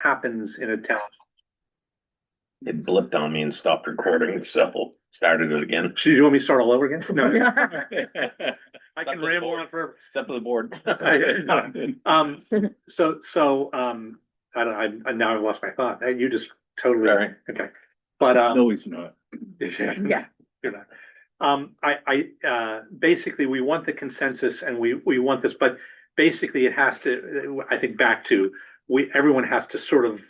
happens in a town. It blipped on me and stopped recording, so started it again. So you want me to start all over again? No. I Except can for the ramble board. on forever. Except for the board. I now I've lost my thought. You just totally Sorry. okay. But No, he's not. yeah, you're not. Basically we want the consensus and we want this, but basically it has to, I think back to, everyone has to sort of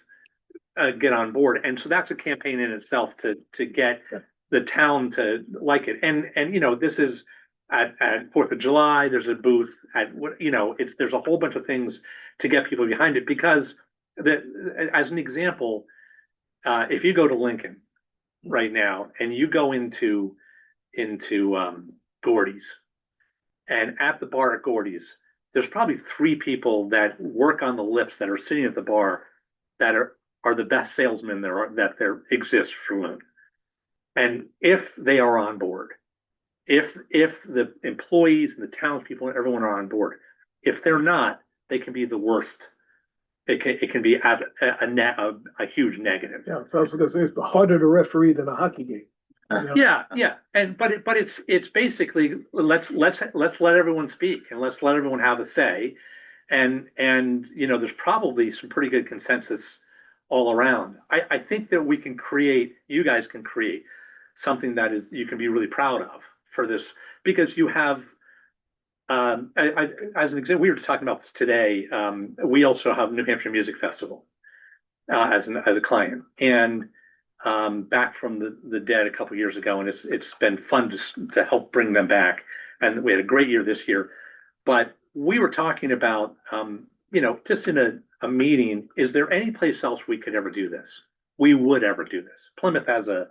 get on board. And so that's a campaign in itself to get the town to like it. And you know, this is at 4th of July, there's a booth at what, you know, there's a whole bunch of things to get people behind it because as an example, if you go to Lincoln right now and you go into Gordy's, and at the bar at Gordy's, there's probably 3 people that work on the lifts that are sitting at the bar that are the best salesmen there exist for Loon. And if they are on board, if the employees and the townspeople and everyone are on board, if they're not, they can be the worst. It can be a huge negative. Yeah, so I was gonna say it's harder to referee than a hockey game. Yeah, but it's basically let's let everyone speak and let's let everyone have a say, and you know there's probably some pretty good consensus all around. I think that you guys can create something that is you can be really proud of for this because you have. As an example, we were just talking about this today. We also have New Hampshire Music Festival as a client, and back from the dead a couple years ago, and it's been fun to help bring them back. And we had a great year this year. But we were talking about, you know, just in a meeting, is there any place else we could ever do this? We would ever do this. Plymouth has a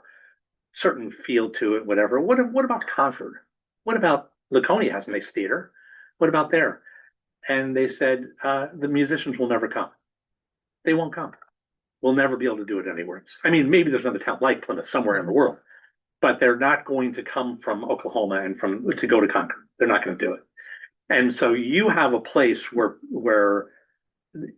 certain feel to it, whatever. What about Concord? What about Laconia has a nice theater? What about there? And they said, the musicians will never come. They won't come. We'll never be able to do it anywhere else. I mean, maybe there's another town like Plymouth somewhere in the world, but they're not going to come from Oklahoma and to go to Concord. They're not going to do it. And so you have a place where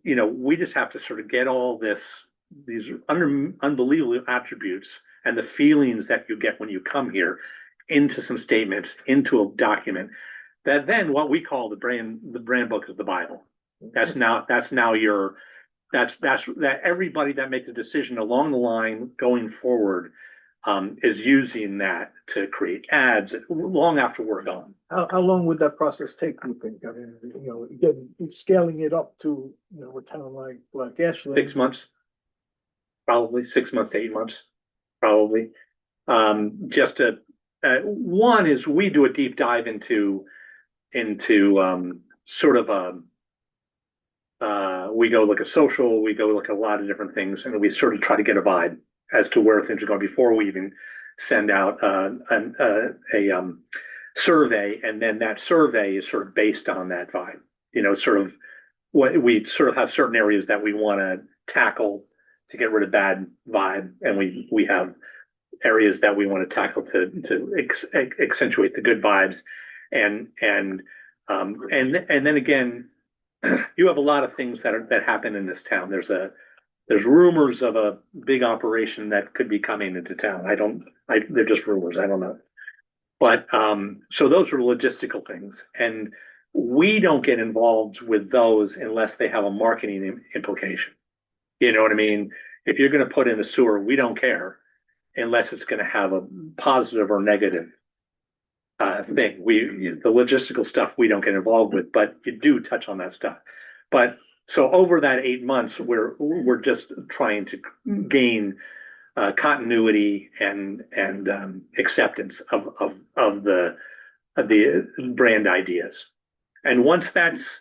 you know we just have to sort of get all these unbelievable attributes and the feelings that you get when you come here into some statements, into a document that then what we call the brand book is the Bible. That's now your that everybody that makes a decision along the line going forward is using that to create ads long after we're gone. How long would that process take, you think? I mean, you know, again, scaling it up to, you know, a town like Ashland. 6 months, probably 6 months to 8 months, probably. Just to one is we do a deep dive into sort of we go look at social, we go look at a lot of different things, and we sort of try to get a vibe as to where things are going before we even send out a survey, and then that survey is sort of based on that vibe. You know, sort of what we sort of have certain areas that we want to tackle to get rid of bad vibe, and we have areas that we want to tackle to accentuate the good vibes, and then again, you have a lot of things that happen in this town. There's rumors of a big operation that could be coming into town. They're just rumors. I don't know. But so those are logistical things, and we don't get involved with those unless they have a marketing implication. You know what I mean? If you're going to put in a sewer, we don't care unless it's going to have a positive or negative thing. The logistical stuff we don't get involved with, but you do touch on that stuff. But so over that 8 months, we're just trying to gain continuity and acceptance of the brand ideas. And once that's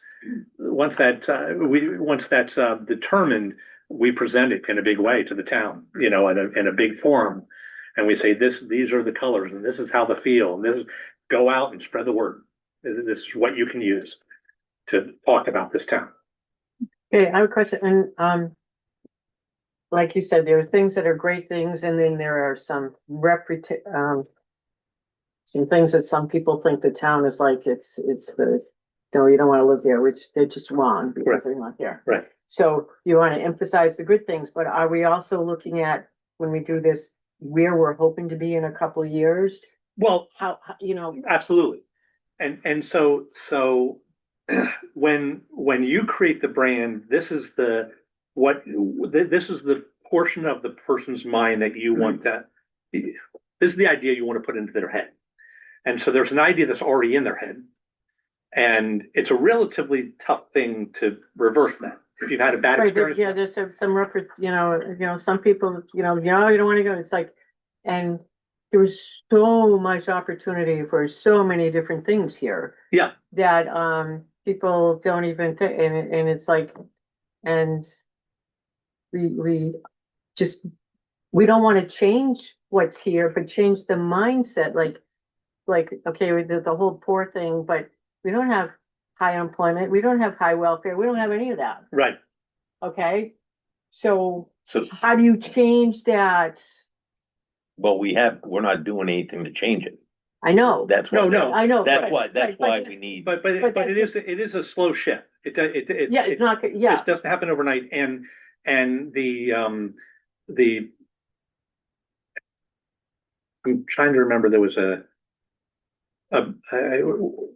determined, we present it in a big way to the town, you know, in a big forum, and we say these are the colors, and this is how they feel, and this go out and spread the word. This is what you can use to talk about this town. Okay, I have a question, and like you said, there are things that are great things, and then there are some things that some people think the town is like it's the no, you don't want to live there, which they're just wrong because they're not there. Right. So you want to emphasize the good things, but are we also looking at, when we do this, where we're hoping to be in a couple of years? Well, You know, absolutely. And so when you create the brand, this is the portion of the person's mind that you want this is the idea you want to put into their head. And so there's an idea that's already in their head. And it's a relatively tough thing to reverse that. If you've had a bad right, experience. yeah, there's some reference, some people, you don't want to go, it's like, and there was so much opportunity for so many different things here. Yeah. That, people don't even think, and it's like, and we just, we don't want to change what's here, but change the mindset, like, okay, we did the whole poor thing, but we don't have high unemployment, we don't have high welfare, we don't have any of that, Right. okay? So So, how do you change that? well, we're not doing anything to change it. I know, That's why. No. I know. That's right, why, that's right, why but- we need. But But it is a slow shift. Yeah, it's not, yeah, This doesn't happen overnight. And the I'm trying to remember, there was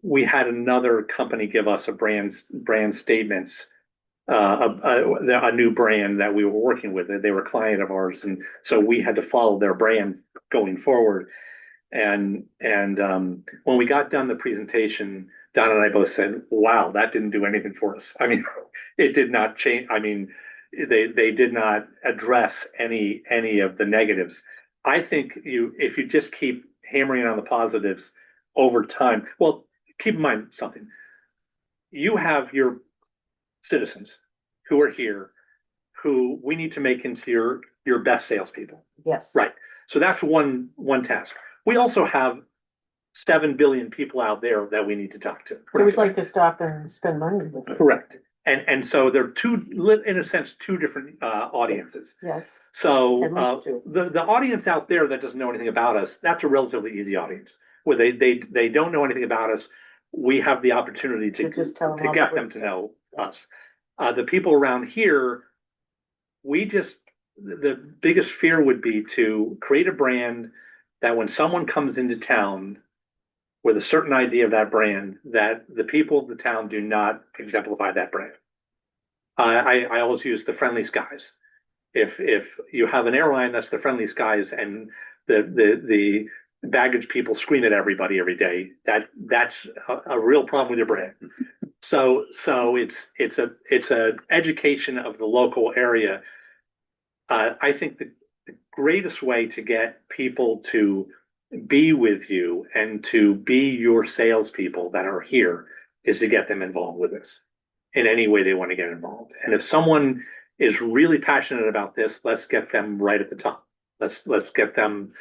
we had another company give us a brand statements, a new brand that we were working with. They were a client of ours, and so we had to follow their brand going forward. And when we got done the presentation, Don and I both said, "Wow, that didn't do anything for us." I mean, it did not change. I mean, they did not address any of the negatives. I think if you just keep hammering on the positives over time. Well, keep in mind something. You have your citizens who are here, who we need to make into your best salespeople. yes. Right. So that's one task. We also have 7 billion people out there that we need to talk to. So we'd like to stop and spend money with it. Correct. And so they're in a sense, two different audiences. Yes, So At least two. the audience out there that doesn't know anything about us, that's a relatively easy audience. Where they don't know anything about us, we have the opportunity To just tell them to all get the them good to know us. The people around here, the biggest fear would be to create a brand that when someone comes into town with a certain idea of that brand, that the people of the town do not exemplify that brand. I always use the friendly skies. If you have an airline that's the friendly skies and the baggage people scream at everybody every day, that's a real problem with your brand. So it's a education of the local area. I think the greatest way to get people to be with you and to be your salespeople that are here is to get them involved with this in any way they want to get involved. And if someone is really passionate about this, let's get them right at the top. Let's get them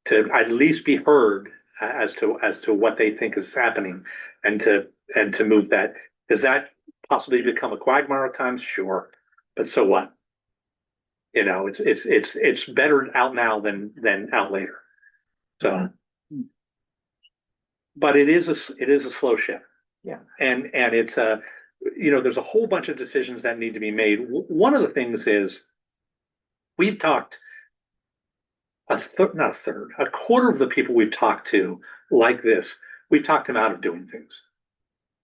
to at least be heard as to what they think is happening, and to move that. Does that possibly become a quagmire at times? Sure, but so what? It's better out now than out later. So, but it is a slow shift. Yeah. And it's there's a whole bunch of decisions that need to be made. One of the things is we've talked not a third, a quarter of the people we've talked to like this, we've talked them out of doing things.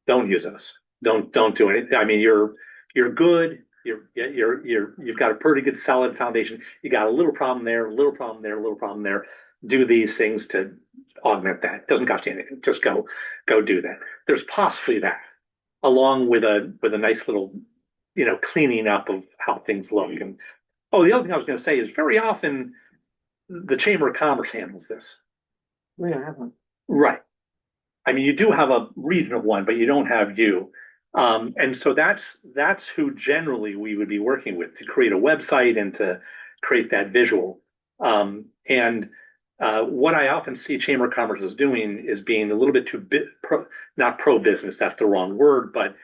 Don't use us. Don't do anything. I mean, you're good. You've got a pretty good solid foundation. You got a little problem there, a little problem there, a little problem there. Do these things to augment that. It doesn't cost you anything. Just go do that. There's possibly that, along with a nice little, cleaning up of how things look. And the other thing I was going to say is very often the Chamber of Commerce handles this. We don't have one. Right. I mean, you do have a regional one, but you don't have you. And so that's who generally we would be working with to create a website and to create that visual. And what I often see Chamber of Commerce is doing is being a little bit too not pro business. That's the wrong word, but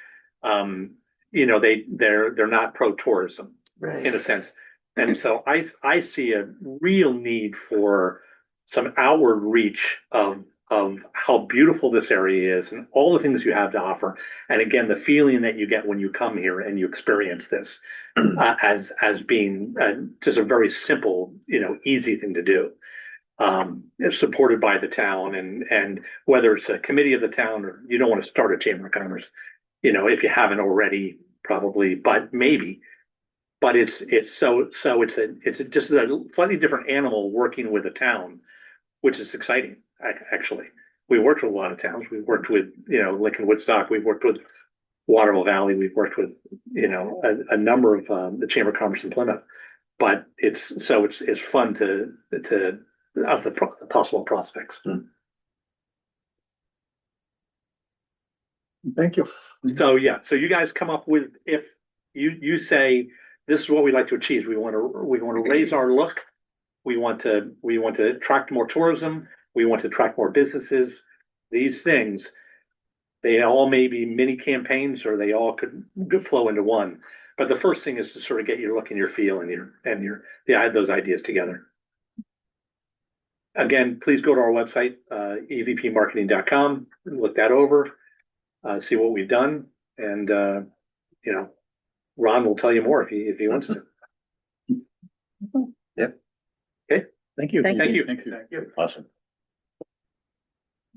they're not pro tourism Right. in a sense. And so I see a real need for some outward reach of of how beautiful this area is and all the things you have to offer. And again, the feeling that you get when you come here and you experience this as being just a very simple, easy thing to do. It's supported by the town, and whether it's a committee of the town or you don't want to start a chamber of commerce, if you haven't already, probably, but maybe. But it's just a slightly different animal working with a town, which is exciting. Actually, we worked with a lot of towns. We've worked with Lincoln Woodstock. We've worked with Waterville Valley. We've worked with a number of the Chamber of Commerce in Plymouth. But it's fun to of the possible prospects. Thank you. So yeah, so you guys come up with, if you say this is what we'd like to achieve. We want to raise our look. We want to attract more tourism. We want to attract more businesses. These things, they all may be mini campaigns, or they all could flow into one. But the first thing is to sort of get your look and your feel and those ideas together. Again, please go to our website, evpmarketing.com, look that over, see what we've done, and Ron will tell you more if he wants to. Yep. Okay. Thank you. Thank Thank you. Thank you. Awesome.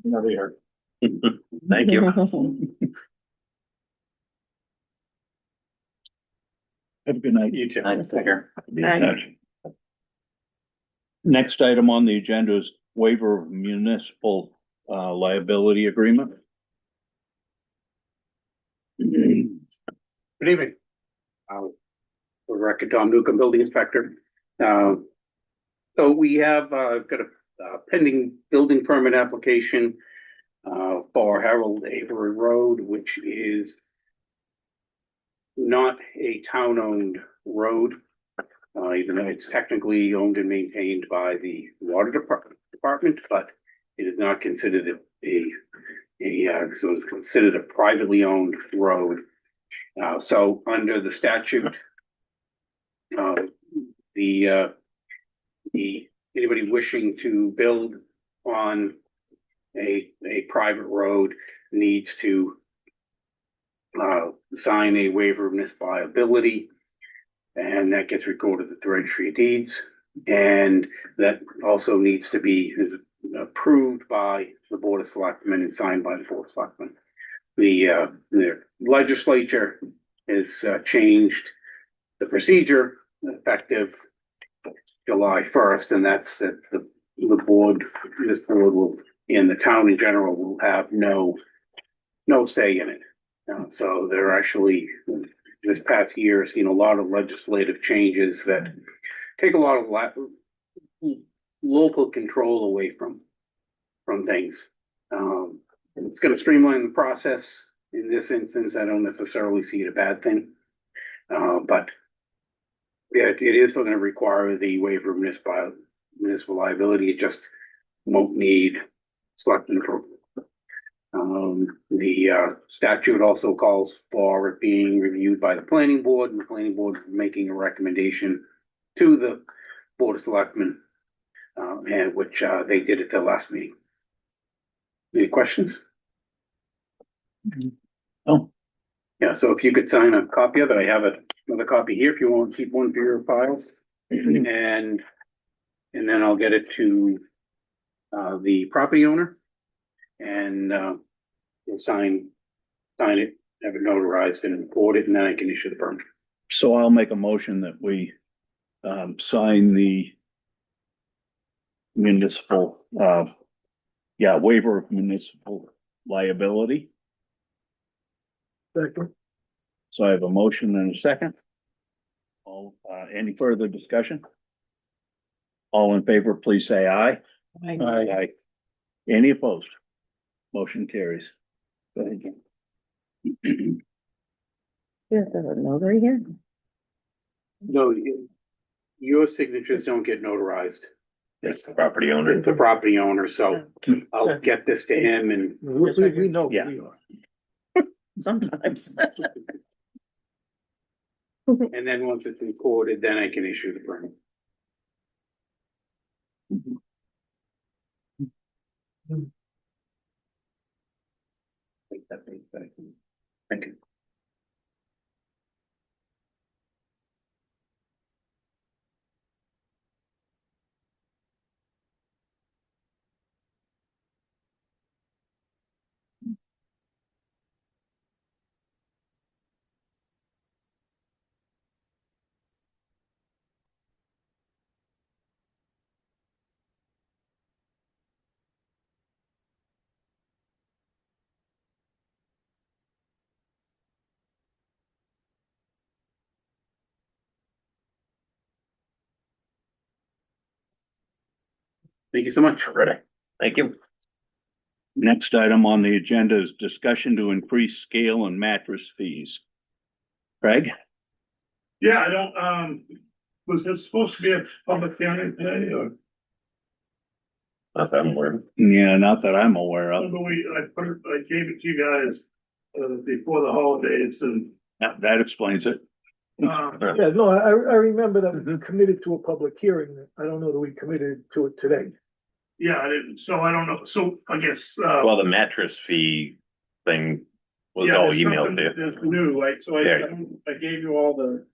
Never heard. Thank you. Have a good night. You too. Take care. Next item on the agenda is waiver of municipal liability agreement. Good evening. For the record, Tom Newcomb, building inspector. So we have got a pending building permit application for Harold Avery Road, which is not a town-owned road, even though it's technically owned and maintained by the water department, but it is not considered so it's considered a privately owned road. So under the statute, anybody wishing to build on a private road needs to sign a waiver of municipal liability, and that gets recorded at the registry of deeds, and that also needs to be approved by the Board of Selectmen and signed by the Board of Selectmen. The legislature has changed the procedure effective July 1st, and that's that this board will, and the town in general, will have no say in it. So they're actually, this past year, seen a lot of legislative changes that take a lot of local control away from things. It's going to streamline the process. In this instance, I don't necessarily see it a bad thing, but yeah, it is going to require the waiver of municipal liability. It just won't need selectmen approval. The statute also calls for it being reviewed by the planning board, and the planning board making a recommendation to the Board of Selectmen, and which they did at their last meeting. Any questions? Oh, Yeah, so if you could sign a copy of it, I have another copy here if you want to keep one for your files. And then I'll get it to the property owner, and we'll sign it, have it notarized and record it, and then I can issue the permit. so I'll make a motion that we sign the municipal waiver of municipal liability. Second. So I have a motion and a second. Any further discussion? All in favor, please say aye. Aye. Any opposed? Motion carries. Go ahead, Jim. There's a notary here. No, your signatures don't get notarized. It's the property owner. It's the property owner, so I'll get this to him, and We know who Yeah. we are. Sometimes. and then once it's recorded, then I can issue the permit. Thank you. Thank you so much. Ready. Thank you. Next item on the agenda is discussion to increase scale and mattress fees. Craig? Yeah, I don't, was this supposed to be a public hearing today or? Not that I'm aware. Yeah, not that I'm aware of. Remember I gave it to you guys, before the holidays and, That explains it. Yeah, no, I remember that we Mhm. committed to a public hearing. I don't know that we committed to it today. yeah, I didn't, so I don't know, so I guess, Well, the mattress fee thing was yeah, all there's emailed something to you. that's new, right? So Yeah. I gave you all the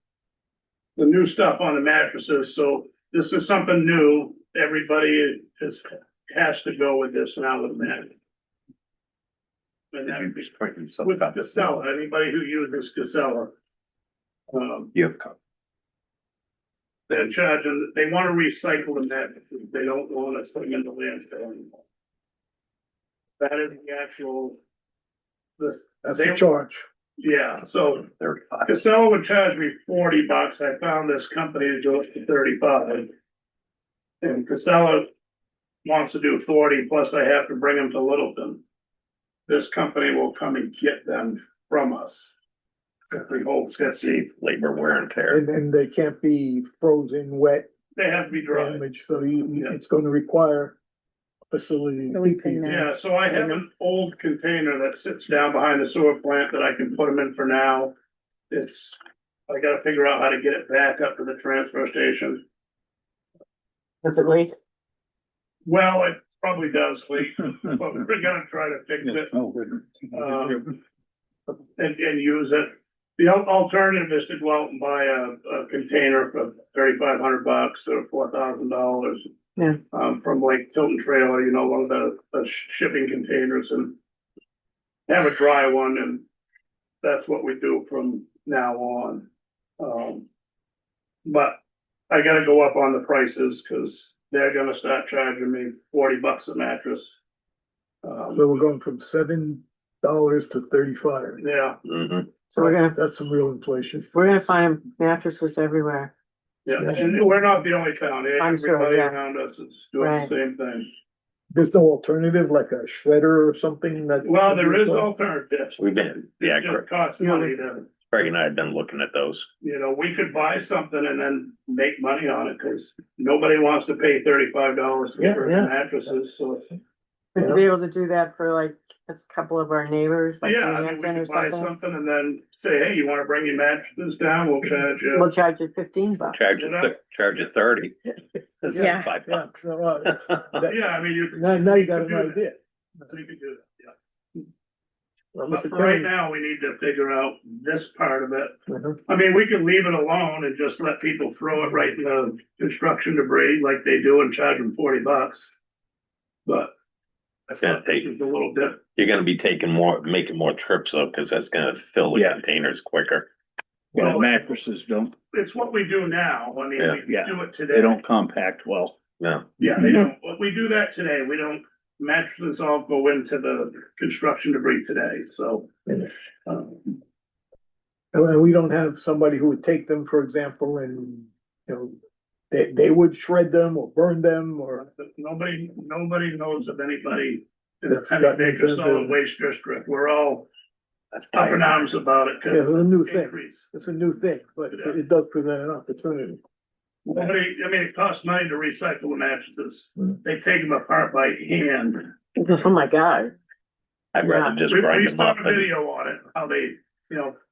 new stuff on the mattresses, so this is something new. Everybody has to go with this now with the mattress. And that would be with Casella, anybody who uses Casella. You have copies. They're charging, they wanna recycle the mattresses, they don't want us putting in the landfill anymore. That is the actual. This, That's They- the charge. yeah, so 35. Casella would charge me $40. I found this company to do it for 35. And Casella wants to do 40, plus I have to bring them to Littleton. This company will come and get them from us. If we hold, It's gonna save labor wear and tear. And they can't be frozen, wet, they have to be dry. damaged, so Yeah. it's gonna require a facility. to We keep these. can, Yeah, so I have an old container that sits down behind the sewer plant that I can put them in for now. I gotta figure out how to get it back up to the transfer station. does it leak? Well, it probably does leak, but we're gonna try to fix it. Oh, good. And use it. The alternative is to go out and buy a container for $3,500 or $4,000. Yeah. From like Tilton Trailer, one of the shipping containers and have a dry one, and that's what we do from now on. But I gotta go up on the prices, cause they're gonna start charging me $40 a mattress. So we're going from $7 to 35. Yeah, Mhm. So That's some real inflation. we're gonna find mattresses everywhere. yeah, and we're not the only town, I'm sure, everybody yeah. around us is doing the Right. same thing. There's no alternative, like a shredder or something that. Well, there is alternatives. We've been, yeah, It just costs money to, Craig and I have been looking at those. we could buy something and then make money on it, cause nobody wants to pay $35 Yeah, for yeah. mattresses, so. Would you be able to do that for like a couple of our neighbors, like Yeah, New I mean, we Hampton or could buy something? something and then say, hey, you wanna bring your mattresses down, we'll charge you. We'll charge you $15. Charge You know? it, charge it 30. This is Yeah. $5. Yeah, so, that- Yeah, I mean, you. now you got could an do that. idea. So you could do that, yeah. Well, But Mr. for right Chairman, now, we need to figure out this part of it. Mhm. I mean, we can leave it alone and just let people throw it right in the construction debris like they do and charge them $40. But. That's gonna take, It's a little bit, you're gonna be making more trips though, cause that's gonna fill the Yeah. containers quicker. Yeah, mattresses don't, it's what we do now. I mean, Yeah. we Yeah. do it today. they don't compact well. No, Yeah, they don't, but we do that today. We don't, mattresses all go into the construction debris today, so. um, and we don't have somebody who would take them, for example, and, they would shred them or burn them or. Nobody knows of anybody in That's the gotten Penny Baker into Solid the- Waste District. We're all that's up in arms about it. 'Cause Yeah, it's a new thing. increase. It's a new thing, but it does present an opportunity. It costs money to recycle the mattresses. Mm. They take them apart by hand. Oh, my God. I'd rather just We grind used them to up have a and, video on it, how they,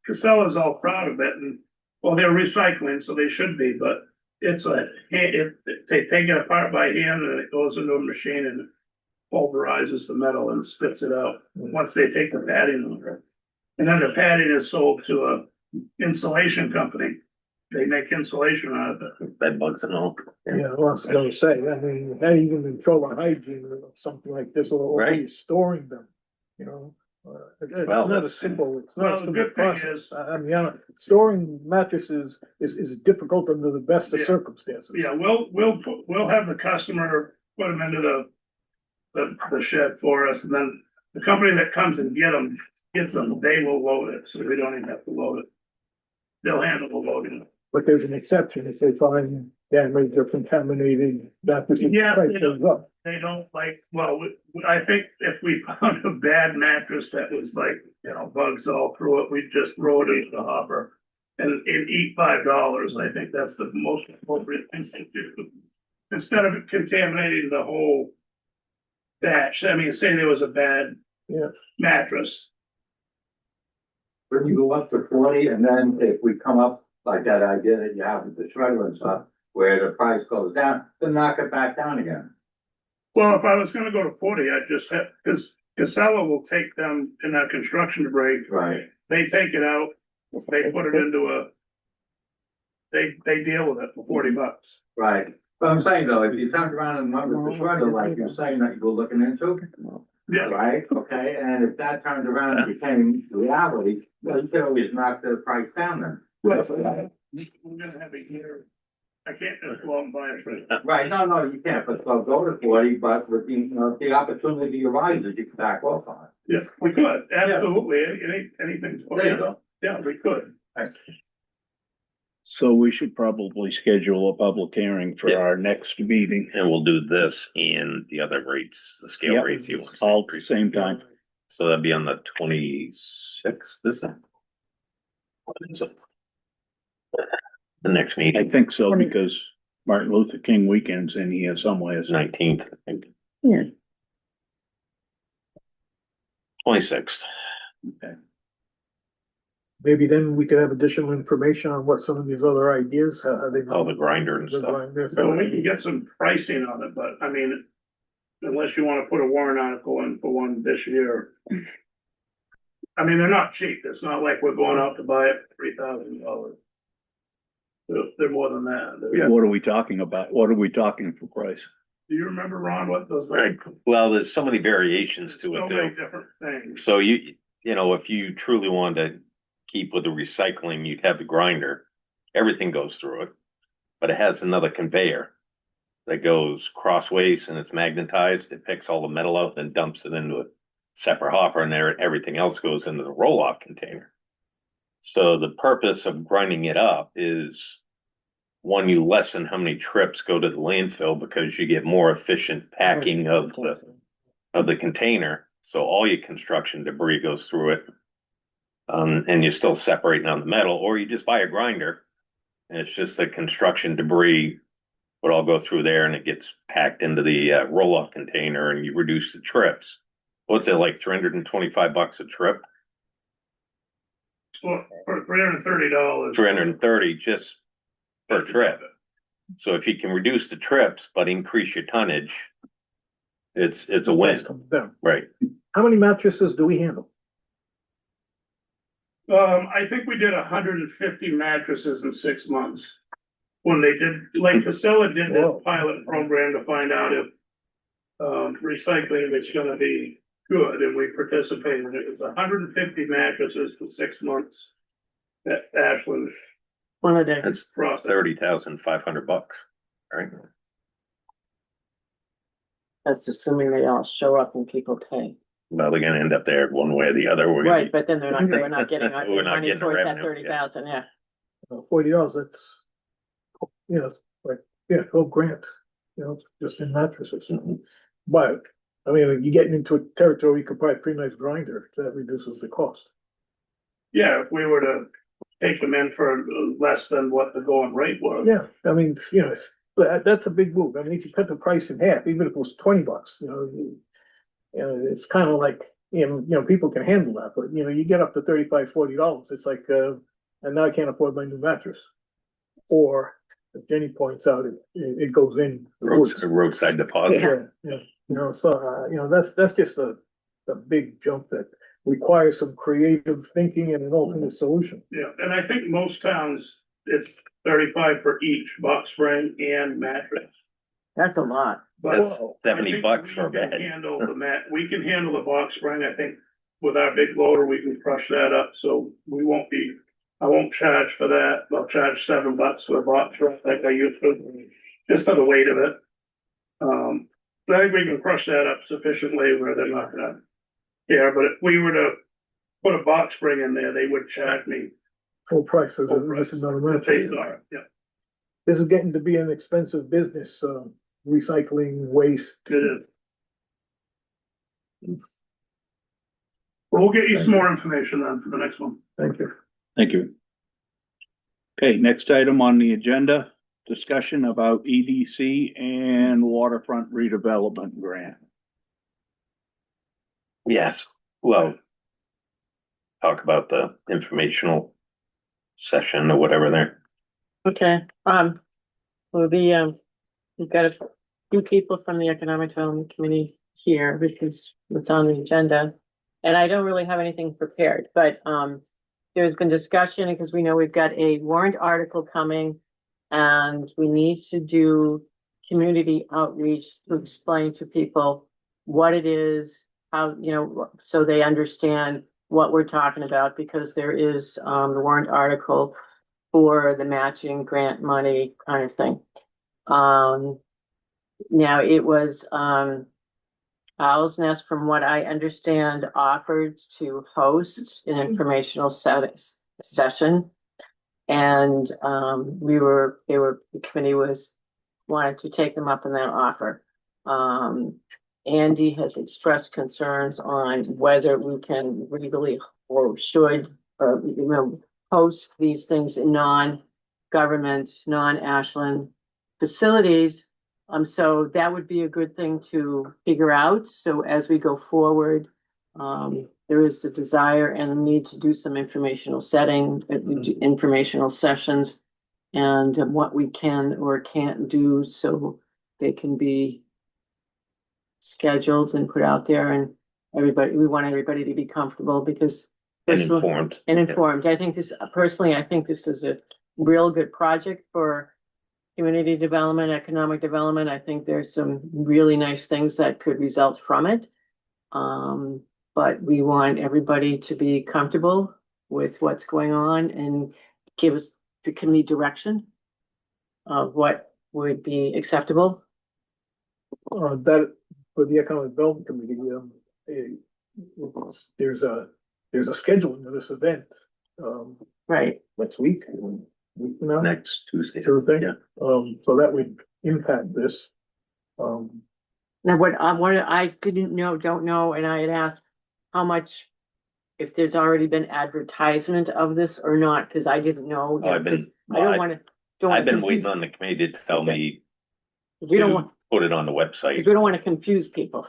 Casella's all proud of it and, well, they're recycling, so they should be, but they take it apart by hand and it goes into a machine and pulverizes the metal and spits it out, once they take the padding off. And then the padding is sold to a insulation company. They make insulation out of it. Bed bugs and all. Yeah, well, I was gonna say, I mean, how do you even control the hygiene or something like this, or where Right. you're storing them, you know? It's Well, not a that's- simple, it's Well, not a the simple good thing process. is- I mean, storing mattresses is difficult under the best of Yeah. circumstances. Yeah, we'll have the customer put them into the shed for us, and then the company that comes and gets them, they will load it, so we don't even have to load it. They'll handle the loading. But there's an exception if they find damaged or contaminated mattresses, the Yes, price they goes up. They don't like, well, I think if we found a bad mattress that was like, bugs all through it, we'd just throw it into the hopper and eat $5. I think that's the most appropriate thing to do. Instead of contaminating the whole batch. I mean, say there was a bad Yeah. mattress. When you go up to 40, and then if we come up like that idea that you have with the shredder and stuff, where the price goes down, then knock it back down again. Well, if I was gonna go to 40, I'd just have, because Casella will take them in that construction debris. Right. They take it out, they put it into they deal with it for $40. Right. But I'm saying though, if you turn around and run with the shredder like you're saying that you're looking into, Yeah, right? Okay, and if that turns around and became reality, well, you can always knock the price down then. we're gonna have a year. I can't just go out and buy a fridge. Right, no, you can't, but so go to 40, but with the opportunity arises, you can back off on it. Yeah, we could, absolutely, anything's. There you go. Yeah, we could. So we should probably schedule a public hearing for Yeah. our next meeting, And we'll do this and the other rates, the scale Yep. rates you want. all at the same time. So that'd be on the 26th, this time? What is it? The next I meeting, think so, because Martin Luther King weekend's in here somewhere. is 19th, I think. Yeah. 26th. Maybe then we could have additional information on what some of these other ideas, how they. Oh, the grinder and The stuff. grinder. So we can get some pricing on it, but I mean, unless you wanna put a warrant article in for one this year. I mean, they're not cheap. It's not like we're going out to buy it for $3,000. They're more than that. What are we talking about? What are we talking for price? Do you remember, Ron, what those? Right, well, there's so many variations to So it many too. different things. So if you truly wanted to keep with the recycling, you'd have the grinder. Everything goes through it, but it has another conveyor that goes crossways and it's magnetized. It picks all the metal out and dumps it into a separate hopper, and there everything else goes into the roll-off container. So the purpose of grinding it up is, one, you lessen how many trips go to the landfill because you get more efficient packing of the container. So all your construction debris goes through it. And you're still separating on the metal, or you just buy a grinder and it's just the construction debris would all go through there and it gets packed into the roll-off container and you reduce the trips. What's it, like $325 a trip? Well, for $330. 330 just per trip. So if you can reduce the trips but increase your tonnage, it's a win, Price comes down. right? How many mattresses do we handle? I think we did 150 mattresses in 6 months. When they did, like Casella did that pilot program to find out if recycling was gonna be good, and we participated. It was 150 mattresses for 6 months. At Ashland One a day. That's process. $30,500, right? That's assuming they all show up and people pay. Well, they're gonna end up there one way or the other. We're gonna Right, but then we're not getting our We're not money getting the towards that revenue, 30,000, yeah. $40, that's, like, $12 grand, just in mattresses. Mhm. But, I mean, you're getting into a territory, you could buy a pretty nice grinder, that reduces the cost. Yeah, if we were to take them in for less than what the going rate was. Yeah, I mean, that's a big move. I mean, if you cut the price in half, even if it was $20, it's kind of like, people can handle that, but you get up to $35, $40, it's like, and now I can't afford my new mattress. Or, as Jenny points out, it goes in the woods. Roadside deposit. Yeah, You know, so, that's just a big jump that requires some creative thinking and an alternate solution. Yeah, and I think most towns, it's 35 for each box spring and mattress. That's a lot. But That's Whoa. I $70 think for a we can bed. handle we can handle the box spring. I think with our big loader, we can crush that up, so I won't charge for that. I'll charge $7 for a box spring like I used to, just for the weight of it. So I think we can crush that up sufficiently where they're not gonna care, but if we were to put a box spring in there, they would charge me Full price is full price. just another Based match. on it, yeah, This is getting to be an expensive business, recycling waste. it is. We'll get you some more information then for the next one. Thank you. Thank you. Okay, next item on the agenda, discussion about EDC and waterfront redevelopment grant. Yes, well, talk about the informational session or whatever there. Okay, well, we've got a few people from the Economic Development Committee here, which is what's on the agenda. And I don't really have anything prepared, but, there's been discussion because we know we've got a warrant article coming. And we need to do community outreach to explain to people what it is, how, so they understand what we're talking about, because there is, the warrant article for the matching grant money kind of thing. Now it was, Owl's Nest, from what I understand, offered to host an informational session. And, the committee wanted to take them up on that offer. Andy has expressed concerns on whether we can legally or should, host these things in non-government, non-Ashland facilities. So that would be a good thing to figure out. So as we go forward, there is the desire and the need to do some informational informational sessions, and what we can or can't do so they can be scheduled and put out there, and we want everybody to be comfortable because. And informed. And informed. I think this is a real good project for community development, economic development. I think there's some really nice things that could result from it. But we want everybody to be comfortable with what's going on and give us the committee direction of what would be acceptable. That, for the Economic Development Committee, there's a scheduling of this event, Right. next week, now. Next Tuesday. Tuesday. Yeah. So that would impact this. Now, what I don't know, and I had asked how much, if there's already been advertisement of this or not, because I didn't know. Oh, I've been waiting waiting on the committee to tell me We don't to want, put it on the because website. we don't want to confuse people.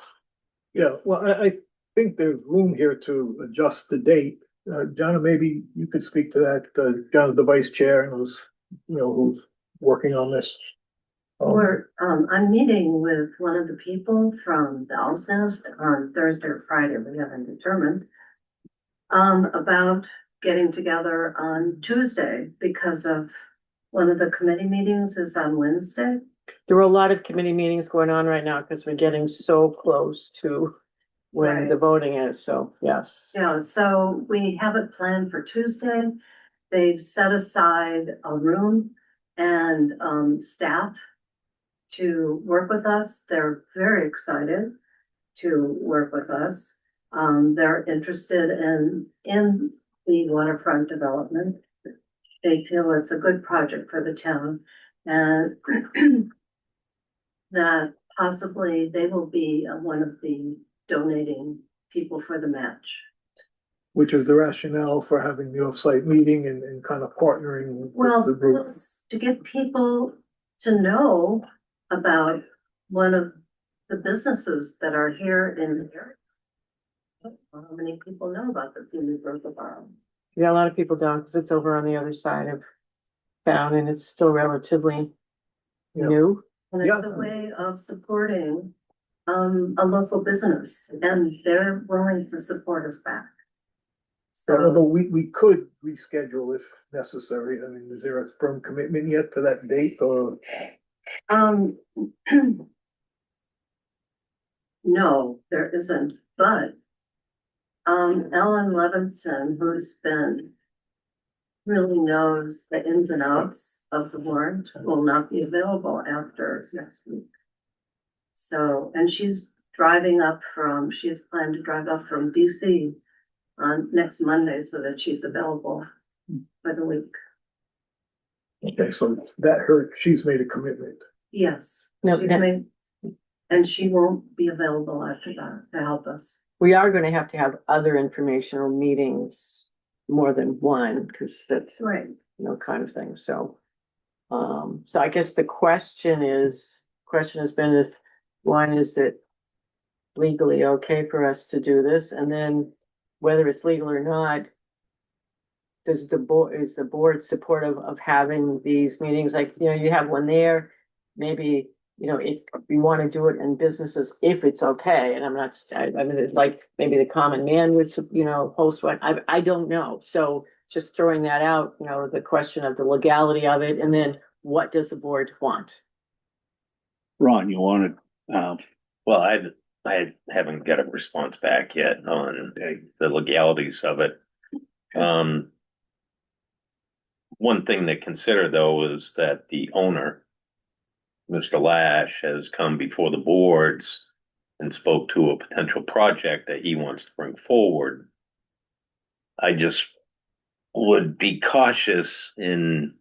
Yeah, well, I think there's room here to adjust the date. John, maybe you could speak to that. John's the vice chair and who's working on this. I'm meeting with one of the people from the Owl's Nest on Thursday or Friday, we haven't determined. About getting together on Tuesday because of one of the committee meetings is on Wednesday. There were a lot of committee meetings going on right now because we're getting so close to when the voting is, so yes. Yeah, so we have it planned for Tuesday. They've set aside a room and staff to work with us. They're very excited to work with us. They're interested in the waterfront development. They feel it's a good project for the town, and that possibly they will be one of the donating people for the match. Which is the rationale for having the offsite meeting and kind of partnering with the group. To get people to know about one of the businesses that are here in the area. How many people know about the Phoenix Bertha Bar? Yeah, a lot of people don't, because it's over on the other side of town and it's still relatively new. And it's a way of supporting a local business, and they're willing to support us back. So although So, we could reschedule if necessary, I mean, is there a firm commitment yet for that date or? um, no, there isn't, but Ellen Levinson, who's been really knows the ins and outs of the warrant, will not be available after next week. So, and she's she has planned to drive up from DC on next Monday so that she's available for the week. Okay, so that she's made a commitment. Yes. No, she's that- made- And she won't be available after that to help us. We are gonna have to have other informational meetings, more than one, because that's, Right. kind of thing, so. So I guess the question has been if, one, is it legally okay for us to do this, and then whether it's legal or not, is the board supportive of having these meetings, like, you have one there, maybe, if we want to do it in businesses, if it's okay, and I mean, it's like, maybe the common man would, host one, I don't know, so just throwing that out, the question of the legality of it, and then what does the board want? Ron, you wanted, Well, I haven't got a response back yet on the legalities of it. One thing to consider though is that the owner, Mr. Lash, has come before the boards and spoke to a potential project that he wants to bring forward. I just would be cautious in,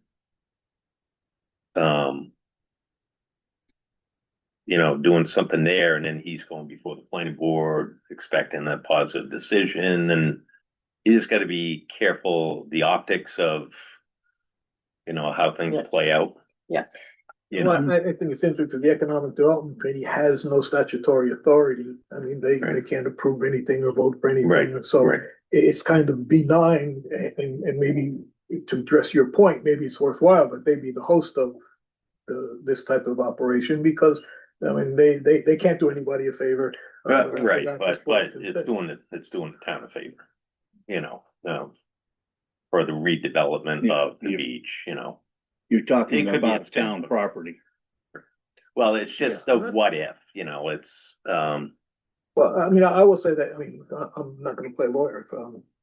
doing something there, and then he's going before the planning board expecting a positive decision, and you just got to be careful the optics of, how things Yeah. play out. Yeah. You Well, know, I think it's interesting, the Economic Development Committee has no statutory authority. I mean, they Right. can't approve anything or vote for anything, Right, so right. it's kind of benign, and maybe to address your point, maybe it's worthwhile that they be the host of this type of operation, because, I mean, they can't do anybody a favor. Right, that but this board's it's considered. it's doing the town a favor, for the redevelopment Yeah, of the yeah. beach, you're talking It could be about a town thing. property. Well, it's just Yeah, the what if, it's, Well, I mean, I will say that, I mean, I'm not gonna play lawyer,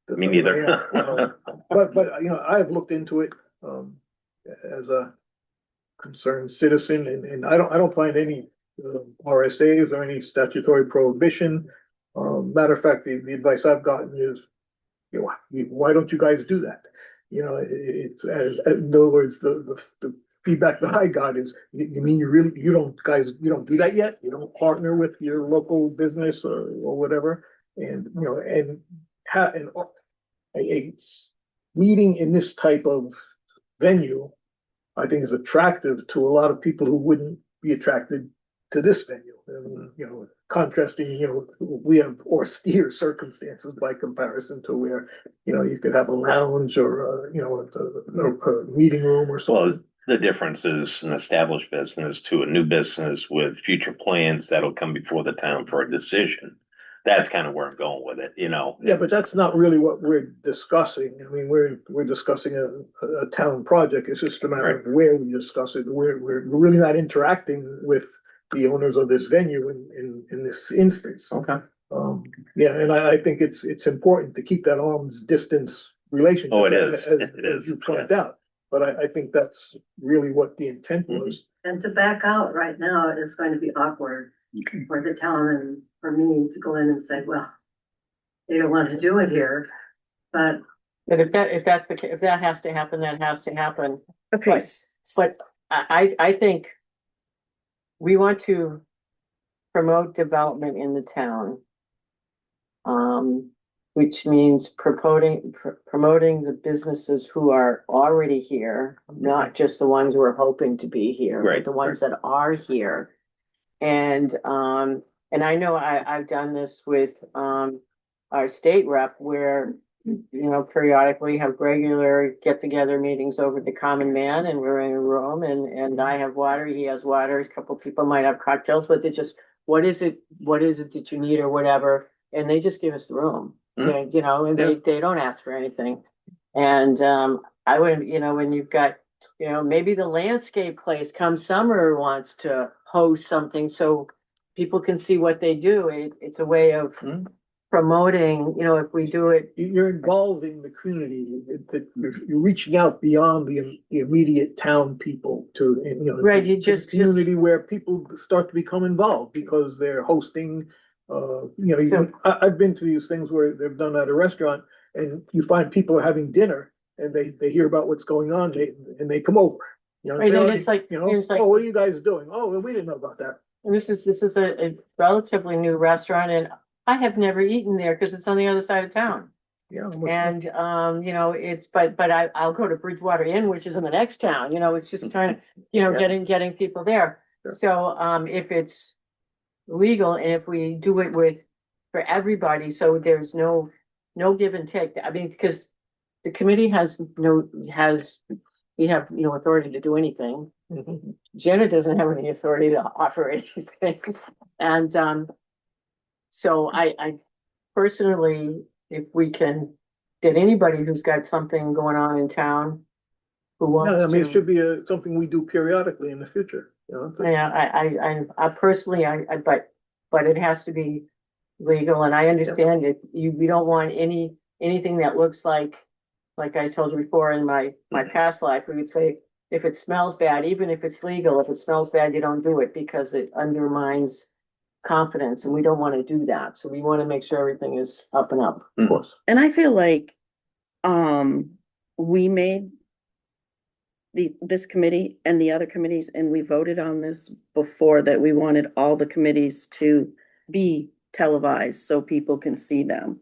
that's Me not what I neither. am. But, I've looked into it, as a concerned citizen, and I don't find any, RSAs or any statutory prohibition. Matter of fact, the advice I've gotten is, why don't you guys do that? It's in other words, the feedback that I got is, you mean you don't do that yet? You don't partner with your local business or whatever? And, and have, a meeting in this type of venue, I think is attractive to a lot of people who wouldn't be attracted to this venue. And, contrasting, we have austere circumstances by comparison to where, you could have a lounge or, a meeting room or well, something. the difference is an established business to a new business with future plans that'll come before the town for a decision. That's kind of where I'm going with it, Yeah, but that's not really what we're discussing. I mean, we're discussing a town project. It's just a matter of where we discuss it. We're really not interacting with the owners of this venue in this instance. Okay. Yeah, and I think it's important to keep that arm's distance relationship. Oh, it is. As It is, you pointed out. But I think that's really what the intent was. And to back out right now is going to be awkward for the town and for me to go in and say, well, they don't want to do it here, but. But if that has to happen, that has to happen. Okay. But I think we want to promote development in the town. Which means promoting the businesses who are already here, not just the ones who are hoping to be here, Right, but the ones that are here. And I know I've done this with our state rep where, periodically have regular get-together meetings over the common man, and we're in a room, and I have water, he has water, a couple people might have cocktails, but they're just what is it that you need or whatever, and they just give us the room. Mm. You know, and they don't ask for anything. And, I would, you know, when you've got, you know, maybe the landscape place come summer wants to host something so people can see what they do. It's a way of Mm. promoting, you know, if we do it. You're involving the community, that you're reaching out beyond the immediate town people to, you know. Right, you to the just- Community where people start to become involved because they're hosting, you know, So- I've been to these things where they've done at a restaurant and you find people are having dinner and they hear about what's going on, and they come over. You know, Right, say, and "Oh, it's like- you know, it's like- oh, what are you guys doing? Oh, well, we didn't know about that." And this is a relatively new restaurant, and I have never eaten there because it's on the other side of town. Yeah. And, you know, but I'll go to Bridgewater Inn, which is in the next town, you know, it's just trying to, you know, Yeah. getting people there. Sure. So, if it's legal and if we do it for everybody, so there's no give and take. I mean, because the committee we have, you know, authority to do anything. Jenna doesn't have any authority to offer anything. And, so I personally, if we can get anybody who's got something going on in town who Yeah, I wants mean, it should to. be something we do periodically in the future, you know. Yeah, I personally, but it has to be legal, and I understand it. We don't want anything that looks like I told you before in my past life, we would say, if it smells bad, even if it's legal, if it smells bad, you don't do it because it undermines confidence, and we don't want to do that. So we want to make sure everything is up and up. Of course. And I feel like, we made this committee and the other committees, and we voted on this before, that we wanted all the committees to be televised so people can see them.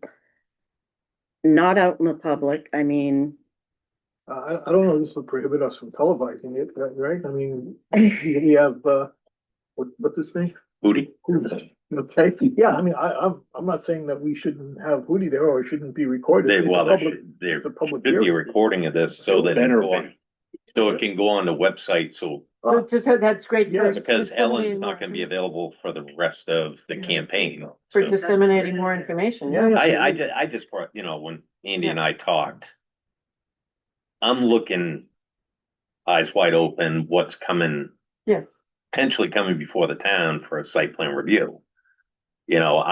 Not out in the public, I mean, I don't know, this would prohibit us from televising it, right? I mean, we have, what's his name? Booty. Okay, yeah, I mean, I'm not saying that we shouldn't have Hootie there or it shouldn't be recorded. There, It's a well, there public- there it's a public should be a hearing. recording of this so that it Better go on, so it can go on the website, so. So that's great. Yeah, Because Ellen's not gonna be available for the rest of the campaign. For So disseminating more information. Yeah, yeah. I just brought, you know, when Andy and I talked, I'm looking eyes wide open, what's coming. Yeah. Potentially coming before the town for a site plan review. You know,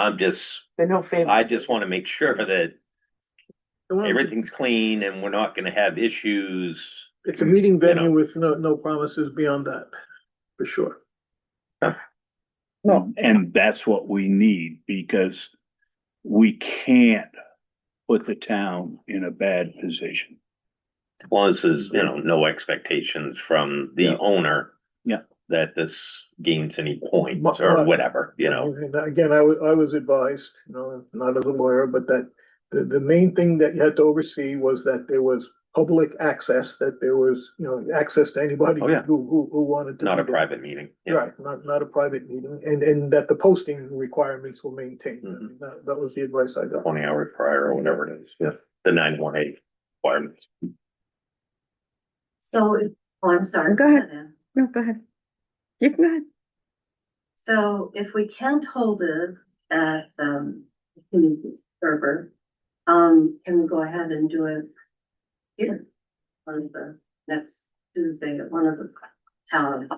But no favor. I just want to make sure that everything's clean and we're not gonna have issues. It's a meeting you know. venue with no promises beyond that, for sure. No, and that's what we need, because we can't put the town in a bad position. As long as there's, you know, no expectations from the Yeah. owner. Yeah. That this gains any points But- or whatever, you know. And again, I was advised, you know, not as a lawyer, but that the main thing that you had to oversee was that there was public access, that there was, you know, access to anybody Oh, yeah. who wanted to. Not be a there. private meeting. you know. Right, not a private meeting, and that the posting requirements will maintain. I Mhm. mean, that was the advice I got. 20 hours prior or whatever it is, yeah, the 918 requirements. So, oh, I'm sorry. Go ahead. Ann. no, go ahead. You can go ahead. So if we can't hold it at, community server, can we go ahead and do it here on the next Tuesday at one of the towns?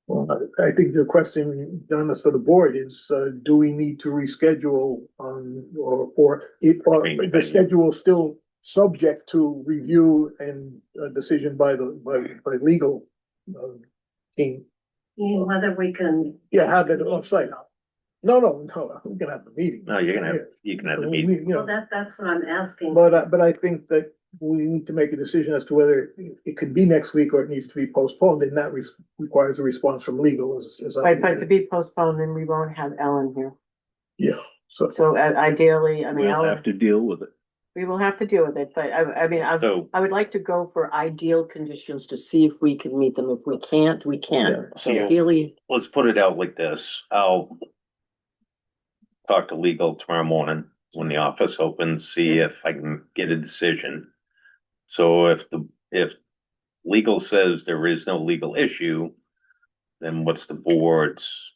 Well, I think the question, Jonas, for the board is, do we need to reschedule, or Change the venue. schedule still subject to review and a decision by legal, team? Whether we can. Yeah, have it offsite. No, we're gonna have the meeting. No, you can have the We- meeting. you Well, know, that's what I'm asking. but I think that we need to make a decision as to whether it can be next week or it needs to be postponed, and that requires a response from legal as I. But to be postponed, then we won't have Ellen here. Yeah, so. So ideally, I mean, We'll Ellen, have to deal with it. we will have to deal with it, but I mean, So, I would like to go for ideal conditions to see if we can meet them. If we can't, we can't. So Yeah. ideally, let's put it out like this. I'll talk to legal tomorrow morning when the office opens, see if I can get a decision. So if legal says there is no legal issue, then what's the board's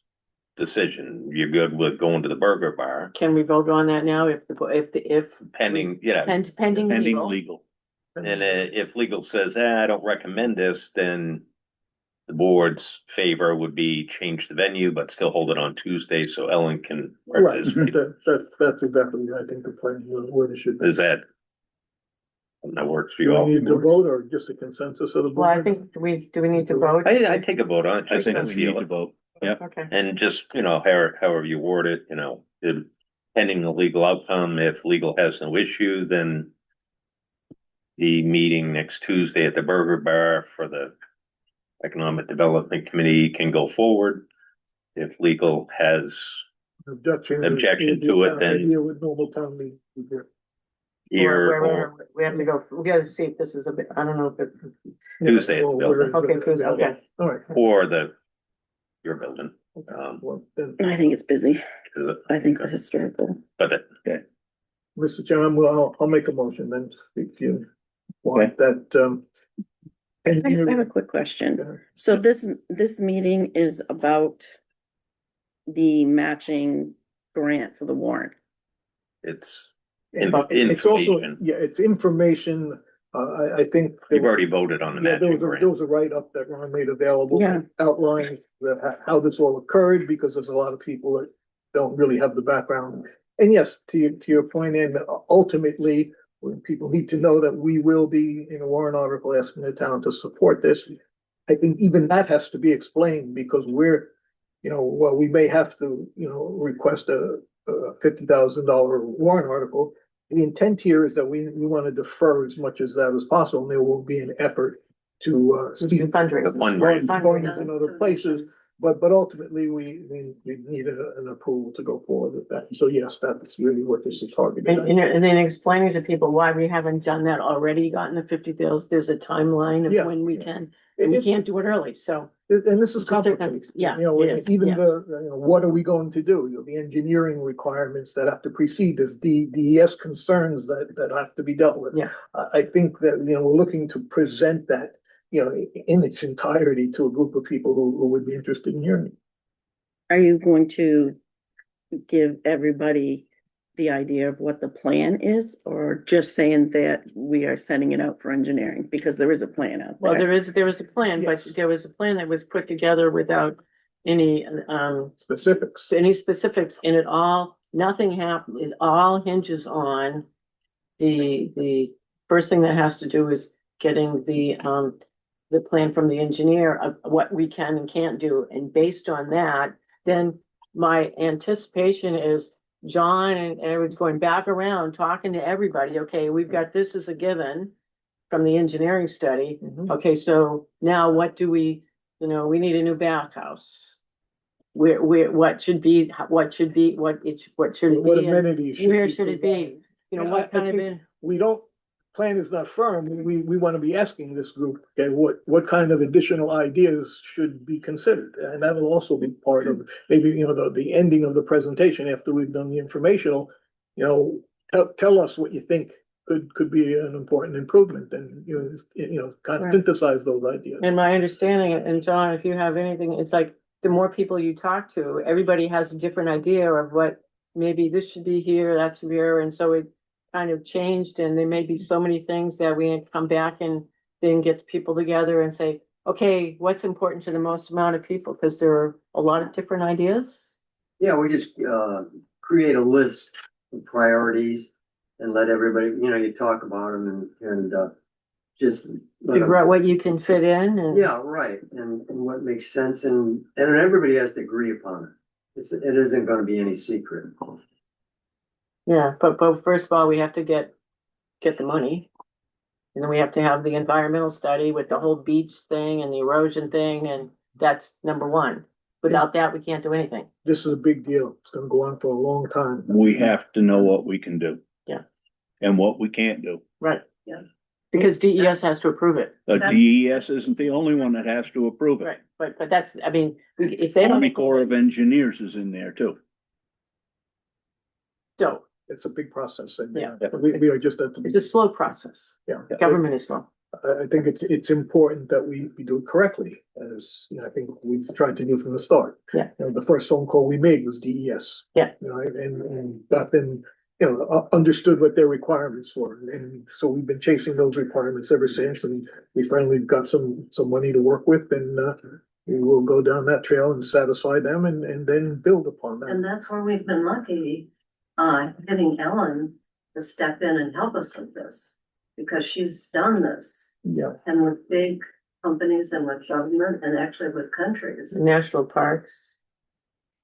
decision. You're good with going to the burger bar, Can we vote on that now if pending, yeah. pending Pending legal? legal. And if legal says, I don't recommend this, then the board's favor would be change the venue, but still hold it on Tuesday so Ellen can Right, participate. that's exactly, I think, the plan, where it should be. Is that? That works for Do you we all? need to vote or just a consensus of the Well, I board? think, do we need to vote? I take a vote on it. I just think to we seal need to it. vote. Yep. Okay, And just, however you word it, pending the legal outcome, if legal has no issue, then the meeting next Tuesday at the Burger Bar for the Economic Development Committee can go forward. If legal has objection to it, then Here with normal town meeting. here or we have to go, we gotta see if this is a bit, I don't know if it. Tuesday at the building, Okay, Tuesday, okay. All right. or your building. Well, then, I think it's busy. Is it? I think it's historical. But Mr. Chairman, well, I'll make a motion then, if you want that, I have a quick question. So this meeting is about the matching grant for the warrant. it's, It's also, information. yeah, it's information, I think. You've already voted on the Yeah, matching there grant. was a write-up that Ron made available. Yeah. That outlines how this all occurred, because there's a lot of people that don't really have the background. And yes, to your point, and ultimately, when people need to know that we will be in a warrant article asking the town to support this. I think even that has to be explained, because well, we may have to, request a $50,000 warrant article. The intent here is that we want to defer as much as that as possible, and there will be an effort to see Fundraising. funds in other places. But ultimately, we need an approval to go forward with that. So yes, that's really what this is targeted at. And then explaining to people why we haven't done that already, gotten the 50,000, there's a timeline Yeah. of when we can, and we can't do it early, so. And this is complicated. Yeah, it is, Even yeah. what are we going to do? The engineering requirements that have to precede this, DES concerns that have to be dealt with. Yeah. I think that, we're looking to present that, in its entirety to a group of people who would be interested in hearing it. Are you going to give everybody the idea of what the plan is, or just saying that we are sending it out for engineering? Because there is a plan out Well, there. there was a plan, but Yes. there was a plan that was put together without any, Specifics. any specifics, and nothing happened, it all hinges on the first thing that has to do is getting the plan from the engineer of what we can and can't do, and based on that, then my anticipation is John and everyone's going back around, talking to everybody, okay, we've got this as a given from the engineering study, okay, so now what do we need a new bathhouse. What should it be, What amenities? where should it be? And What kind of, We don't, plan is not firm. We want to be asking this group, okay, what kind of additional ideas should be considered? And that'll also be part of maybe, the ending of the presentation after we've done the informational, tell us what you think could be an important improvement, and, kind of Right. synthesize those ideas. and my understanding, and John, if you have anything, it's like, the more people you talk to, everybody has a different idea of what, maybe this should be here, that should be here, and so it kind of changed, and there may be so many things that we had to come back and then get the people together and say, okay, what's important to the most amount of people, because there are a lot of different ideas. Yeah, we just create a list of priorities and let everybody, you talk about them and just. Figure out what you can fit in and. Yeah, right, and what makes sense, and everybody has to agree upon it. It isn't gonna be any secret. Yeah, but first of all, we have to get the money. And then we have to have the environmental study with the whole beach thing and the erosion thing, and that's number one. Without that, we can't do anything. This is a big deal. It's gonna go on for a long time. We have to know what we can do. Yeah. And what we can't do. Right. Yeah. Because DES has to approve it. The That's- DES isn't the only one that has to approve it. Right, but that's, I mean, if they don't. Army Corps of Engineers is in there too. So, It's a big process, and Yeah. we are just at the it's a slow process. yeah. Government is slow. I think it's important that we do it correctly, as, you know, I think we've tried to do from the start. Yeah. You know, the first phone call we made was DES. Yeah. You know, and got them, you know, understood what their requirements were, and so we've been chasing those requirements ever since, and we finally got some money to work with, and we will go down that trail and satisfy them and then build upon And that. that's where we've been lucky, getting Ellen to step in and help us with this. Because she's done this, Yeah, and with big companies and with government and actually with countries. National parks.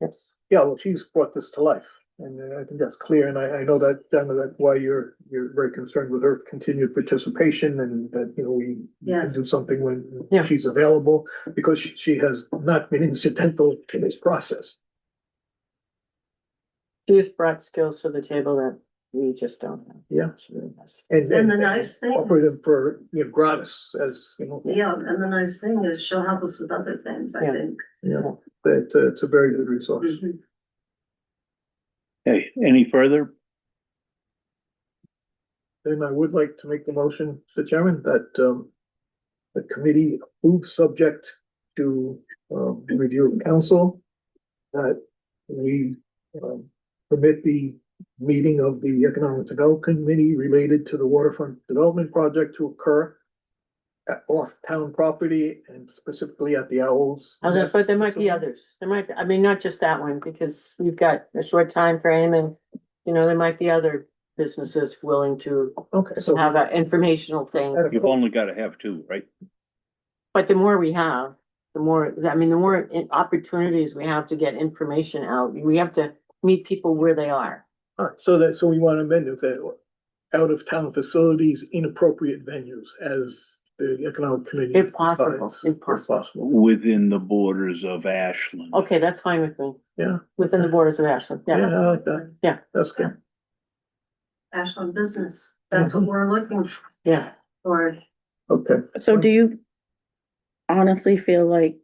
Yes. yeah, well, she's brought this to life, and I think that's clear, and I know that, Donna, that's why you're very concerned with her continued participation, and that, you know, we can Yes. do something when Yeah. she's available, because she has not been incidental in this process. She's brought skills to the table that we just don't have. Yeah. She really has. And the nice thing offer is- them for, you know, gratis, as, you know. Yeah, and the nice thing is she'll help us with other things, I Yeah. think. Yeah, that, it's a very good resource. Mhm. Okay, any further? Then I would like to make the motion, Mr. Chairman, that, the committee approves subject to, review of council, that we, permit the meeting of the Economic Development Committee related to the waterfront development project to occur off town property and specifically at the Owls. But there might be others. There might, I mean, not just that one, because we've got a short time frame, and, you know, there might be other businesses willing to Okay, so have an informational thing. at a You've only got to have two, right? But the more we have, the more, I mean, the more opportunities we have to get information out. We have to meet people where they are. all right, so we want to amend it that out of town facilities, inappropriate venues, as the Economic Committee. If possible, decides, if possible. Within the borders of Ashland. Okay, that's fine with me. Yeah. Within the borders of Ashland, Yeah, yeah. I like that. Yeah. That's good. Ashland business, that's what we're looking Yeah. for. Okay. So do you honestly feel like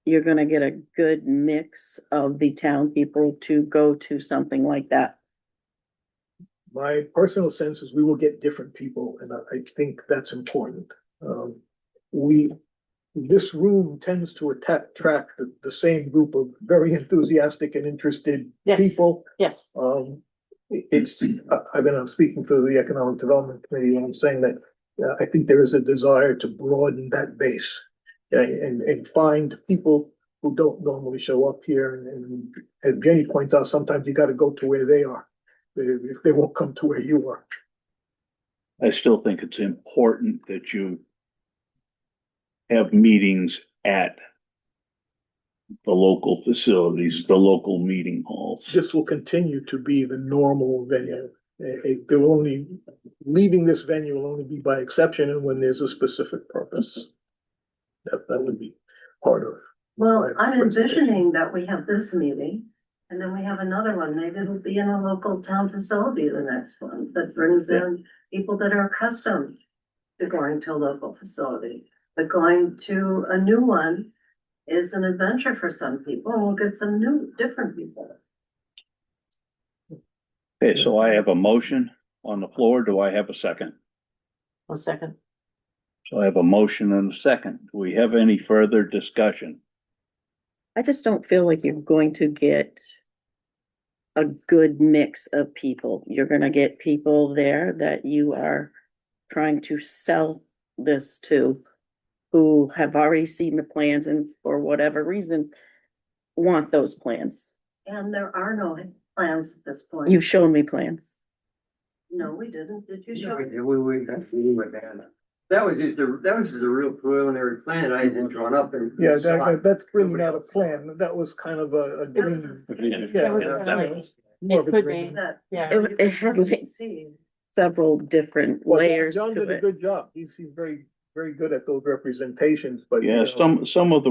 you're gonna get a good mix of the town people to go to something like that? My personal sense is we will get different people, and I think that's important. We, this room tends to attract the same group of very enthusiastic and interested Yes. people. Yes. I'm speaking for the Economic Development Committee, and I'm saying that I think there is a desire to broaden that base. And find people who don't normally show up here, and as Jenny points out, sometimes you gotta go to where they are. If they won't come to where you are. I still think it's important that you have meetings at the local facilities, the local meeting halls. This will continue to be the normal venue. There will only, leaving this venue will only be by exception and when there's a specific purpose. That would be part of. Well, I'm envisioning that we have this meeting, and then we have another one, maybe it'll be in a local town facility, the next one, that brings in people that are accustomed to going to a local facility. But going to a new one is an adventure for some people, and we'll get some new, different people. Okay, so I have a motion on the floor. Do I have a second? 1 second. So I have a motion and a second. Do we have any further discussion? I just don't feel like you're going to get a good mix of people. You're gonna get people there that you are trying to sell this to, who have already seen the plans and for whatever reason want those plans. And there are no plans at this point. You've shown me plans. No, we didn't. Did you show? We went down. That was just a real preliminary plan I had drawn up and. Yeah, that's really not a plan. That was kind of a dream. Yeah, more of a It could dream. be. That. Yeah. It had like See, several different Well, layers John to did a it. good job. He's very, very good at those representations, but. you Yeah, know, some of the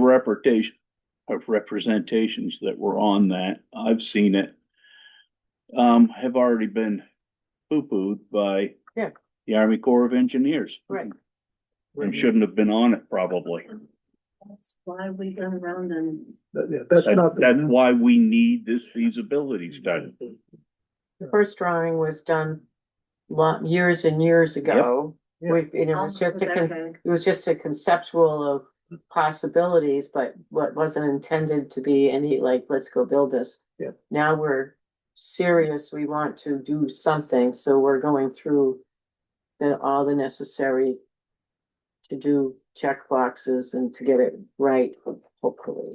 representations that were on that, I've seen it, have already been poo-pooed by Yeah. the Army Corps of Engineers. Right. And shouldn't have been on it probably. that's why we go around and. That's not. That's why we need this feasibility study. The first drawing was done years and years ago. And it was just Okay. it was just a conceptual of possibilities, but what wasn't intended to be any like, let's go build this. Yeah. Now we're serious, we want to do something, so we're going through all the necessary to do check boxes and to get it right, hopefully.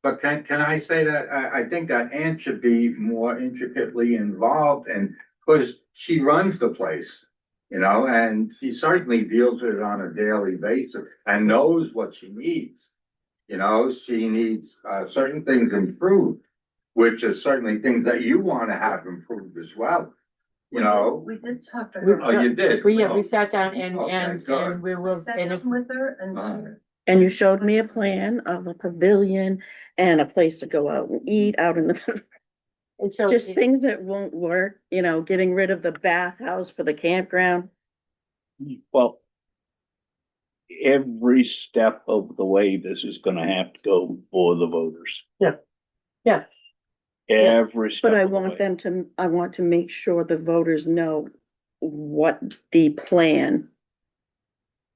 But can I say that I think that Ann should be more intricately involved and, because she runs the place, you know, and she certainly deals with it on a daily basis and knows what she needs. You know, she needs certain things improved, which is certainly things that you want to have improved as well. You know, We did talk to her. oh, you did. We sat down and, Okay, good. and we will, Sat and if, down with her and. And you showed me a plan of a pavilion and a place to go out and eat out in the, and so. just things that won't work, you know, getting rid of the bathhouse for the campground. Well, every step of the way, this is gonna have to go before the voters. Yeah. Every step But I of the want way. them to, I want to make sure the voters know what the plan,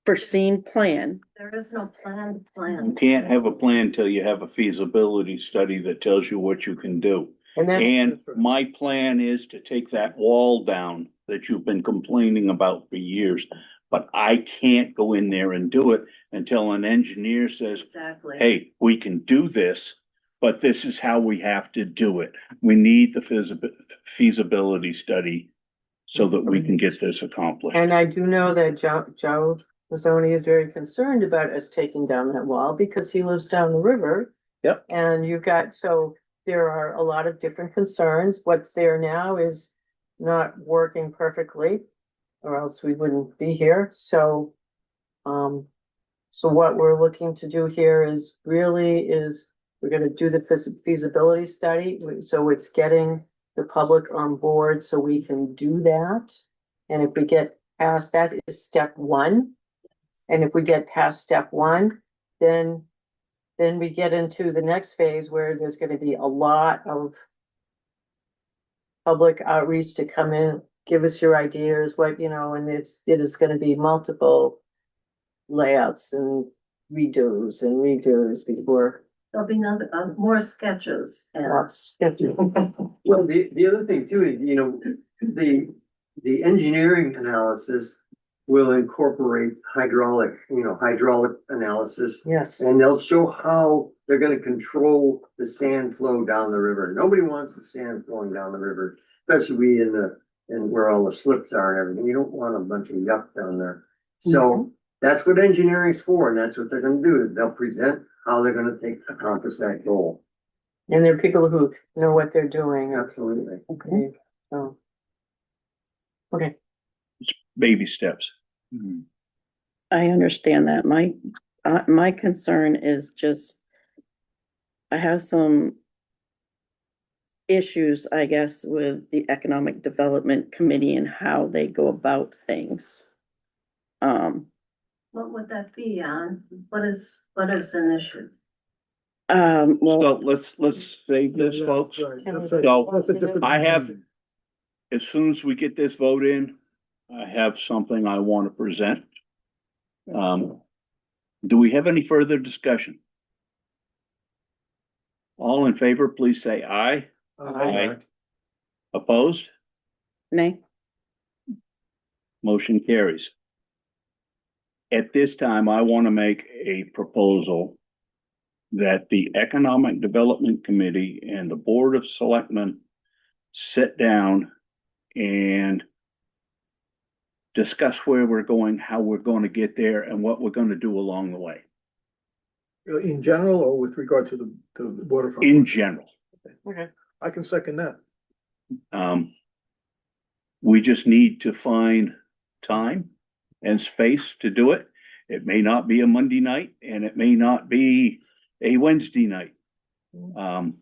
foreseen plan. There is no planned You plan. can't have a plan till you have a feasibility study that tells you what you can do. And then, And That's right. my plan is to take that wall down that you've been complaining about for years. But I can't go in there and do it until an engineer says, Exactly. hey, we can do this, but this is how we have to do it. We need the feasibility study so that we can get this accomplished. and I do know that Joe Mazzoni is very concerned about us taking down that wall because he lives down the river. Yep. And you've got, so there are a lot of different concerns. What's there now is not working perfectly, or else we wouldn't be here. So, so what we're looking to do here is we're gonna do the feasibility study. So it's getting the public on board so we can do that. And if we get past that is step one. And if we get past step one, then we get into the next phase where there's gonna be a lot of public outreach to come in, give us your ideas, what, you know, and it is gonna be multiple layouts and redos before There'll be more sketches and. lots. Well, the other thing too, is, you know, the engineering analysis will incorporate hydraulic analysis. Yes, And they'll show how they're gonna control the sand flow down the river. Nobody wants the sand flowing down the river, especially in where all the slips are and everything. You don't want a bunch of yuck down there. So that's what engineering's for, and that's what they're gonna do. They'll present how they're gonna accomplish that goal. and there are people who know what they're doing. Absolutely. Okay, so. Okay, Baby steps. I understand that. My concern is just, I have some issues, I guess, with the Economic Development Committee and how they go about things. What would that be on? What is an issue? Well, So let's save this, folks. Right, Can that's we- right. So, That's a different- I have, as soon as we get this vote in, I have something I want to present. Do we have any further discussion? All in favor, please say aye. Opposed? nay, Motion carries. At this time, I want to make a proposal that the Economic Development Committee and the Board of Selectmen sit down and discuss where we're going, how we're going to get there, and what we're going to do along the way, In general or with regard to the waterfront? in general. okay. I can second that. We just need to find time and space to do it. It may not be a Monday night and it may not be a Wednesday night.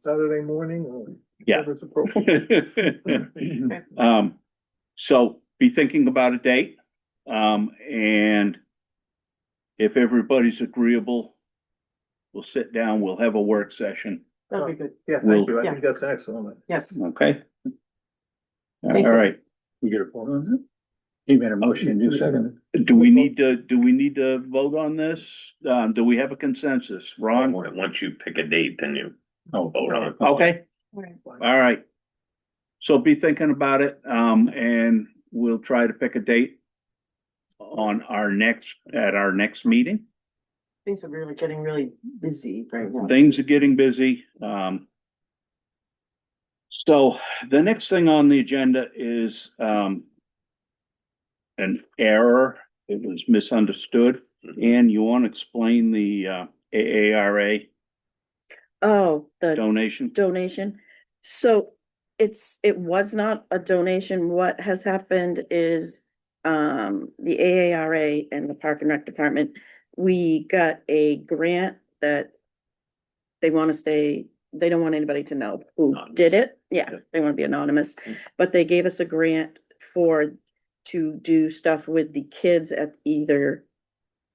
Saturday morning or Yeah. whatever's appropriate. So be thinking about a date. And if everybody's agreeable, we'll sit down, we'll have a work session. That'll be good. Yeah, We'll- thank you. I think that's excellent. Yes. Okay? Thank All you. right. You get a phone on He made a motion, you second. Do we need to vote on this? Do we have a consensus? Ron? Once you pick a date, then you Oh, vote on it. okay, Right. all right. So be thinking about it, and we'll try to pick a date on at our next meeting. Things are really getting really busy right now. Things are getting busy. So the next thing on the agenda is, an error. It was misunderstood. And you want to explain the, AARA Oh, the donation? donation. So it was not a donation. What has happened is, the AARA and the Park and Rec Department, we got a grant that they want to stay, they don't want anybody to know who did it. Yeah, they want to be anonymous, but they gave us a grant to do stuff with the kids at either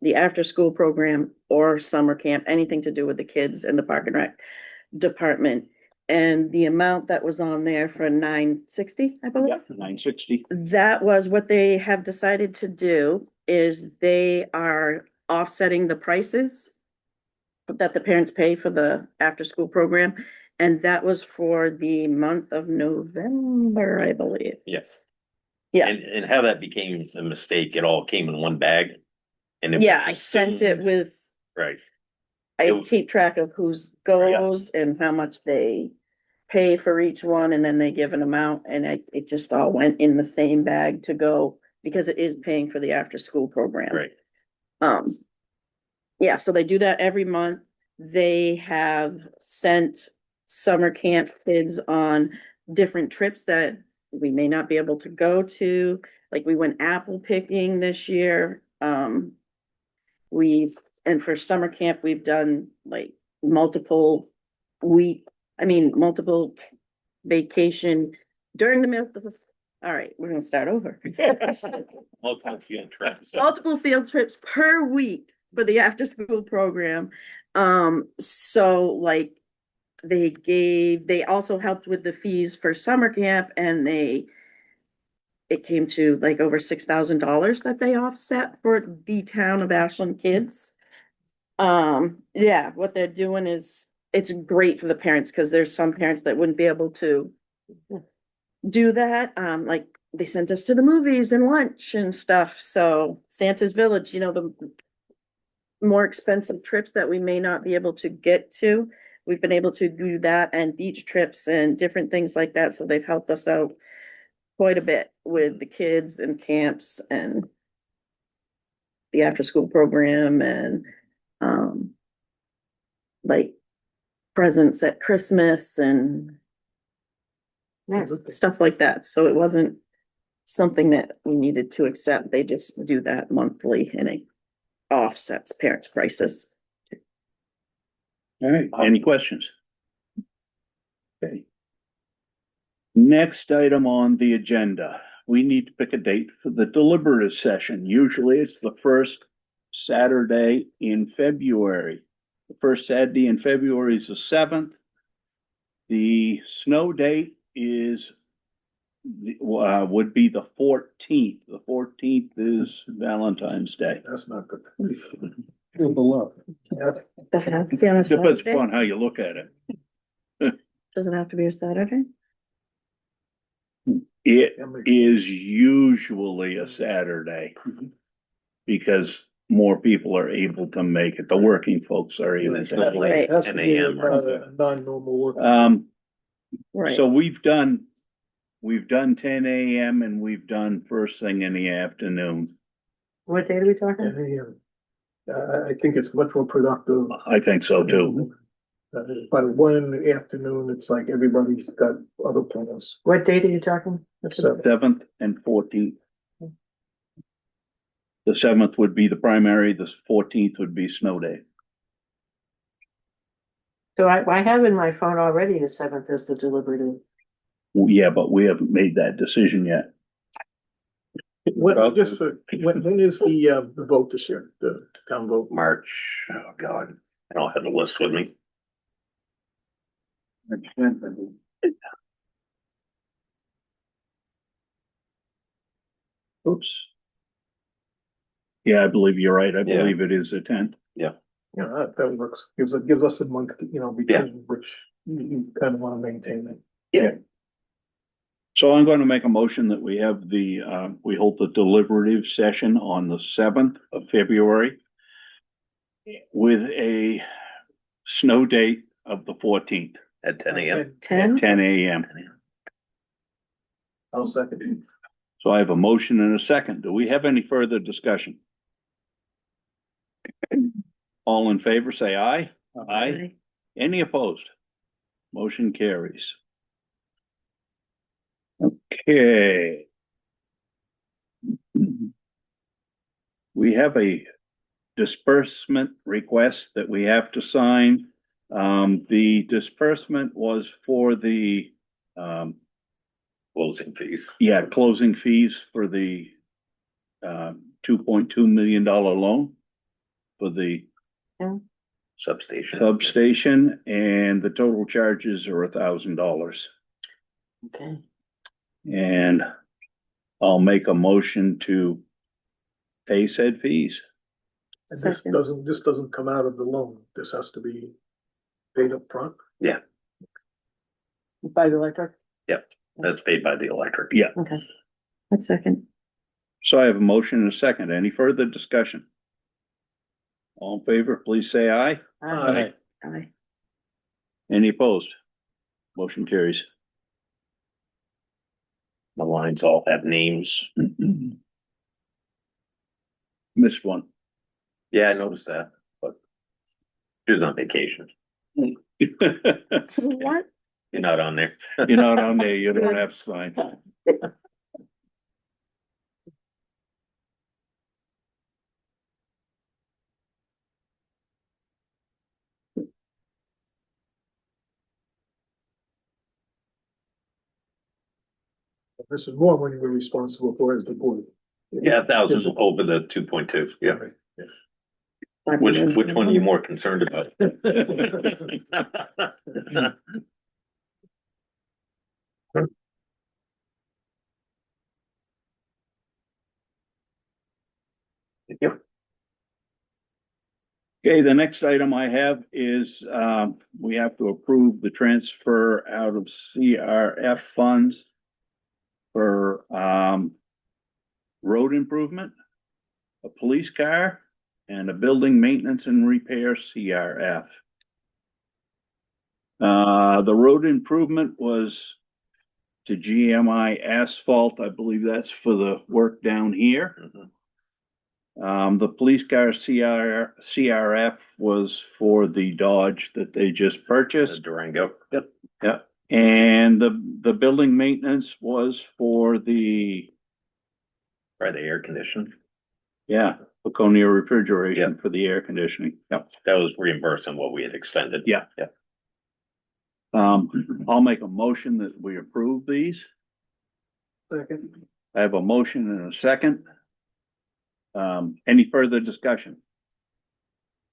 the after-school program or summer camp, anything to do with the kids in the Park and Rec Department. And the amount that was on there for $960, I believe. Yep, 960. That was what they have decided to do, is they are offsetting the prices that the parents pay for the after-school program. And that was for the month of November, I believe. Yes. Yeah. And how that became a mistake, it all came in one bag. And it was Yeah, I sent it assumed- with, Right. I It- keep track of who's goes and how much they pay for each one, and then they give an amount, and it just all went in the same bag to go, because it is paying for the after-school program. Right. Yeah, so they do that every month. They have sent summer camp kids on different trips that we may not be able to go to. Like, we went apple picking this year. And for summer camp, we've done like multiple vacation during the month of, all right, we're gonna start over. Multiple field trips. Multiple field trips per week for the after-school program. So like they also helped with the fees for summer camp, and it came to like over $6,000 that they offset for the town of Ashland kids. Yeah, what they're doing is, it's great for the parents, because there's some parents that wouldn't be able to do that. Like, they sent us to the movies and lunch and stuff. So Santa's Village, the more expensive trips that we may not be able to get to, we've been able to do that, and beach trips and different things like that. So they've helped us out quite a bit with the kids and camps and the after-school program, and like presents at Christmas and stuff like that. So it wasn't something that we needed to accept. They just do that monthly, and it offsets parents' prices. All right, any questions? Okay. Next item on the agenda, we need to pick a date for the deliberative session. Usually it's the first Saturday in February. The first Saturday in February is the 7th. The snow date would be the 14th. The 14th is Valentine's Day. That's not good. Does it have to be on a Depends Saturday? upon how you look at it. Does it have to be a Saturday? It is usually a Saturday because more people are able to make it. The working folks are able to. Right. It has to 10 be a.m. a non-normal work. Right. So we've done 10 a.m. and we've done first thing in the afternoon. What date are we talking? 10 a.m. I think it's much more productive. I think so too. By 1 in the afternoon, it's like everybody's got other plans. What date are you talking? So, 7th and 14th. The 7th would be the primary, the 14th would be snow day. So I have in my phone already the 7th as the deliberative. Well, yeah, but we haven't made that decision yet. when is the vote this year, the town vote? March, oh God, I don't have the list with me. Oops. Yeah, I believe you're right. I Yeah. believe it is the 10th. Yeah, that works. Gives us a month, between which you kind of want to maintain it. So I'm going to make a motion that we have we hold the deliberative session on the 7th of February with a snow date of the 14th At 10 a.m. at 10? 10 a.m. I'll second. So I have a motion and a second. Do we have any further discussion? All in favor, say aye. Aye. Any opposed? Motion carries. Okay. We have a disbursement request that we have to sign. The disbursement was for the, Closing fees. closing fees for the, $2.2 million loan for the Substation. substation, and the total charges are $1,000. Okay. And I'll make a motion to pay said fees. And this Second. doesn't come out of the loan. This has to be paid up front. Yeah, By the electric. that's paid by the electric. Yeah. Okay. That's second. So I have a motion and a second. Any further discussion? All in favor, please say aye. Aye. Aye. Any opposed? Motion carries. The lines all have names. Missed one. Yeah, I noticed that, but she was on vacation. What? You're not on there. You're not on there, you don't have to sign. This is more money we're responsible for as the board. Yeah, 1,000 over the 2.2. Yeah. Five Which million. one are you more concerned about? Thank you. Okay, the next item I have is, we have to approve the transfer out of CRF funds for, road improvement, a police car, and a building maintenance and repair CRF. The road improvement was to GMI Asphalt. I believe that's for the work down here. The police car CRF was for the Dodge that they just The purchased. Durango. Yep. Yeah, and the building maintenance was for the, By the air conditioning. Laconia refrigeration for the air conditioning. Yep. That was reimbursing what we had expended. Yeah. Yeah. I'll make a motion that we approve these. Second. I have a motion and a second. Any further discussion?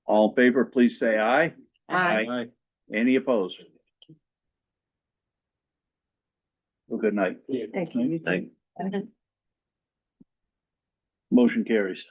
All in favor, please say aye. Aye. Any opposed? Well, good night. Thank you. Thank- Motion carries.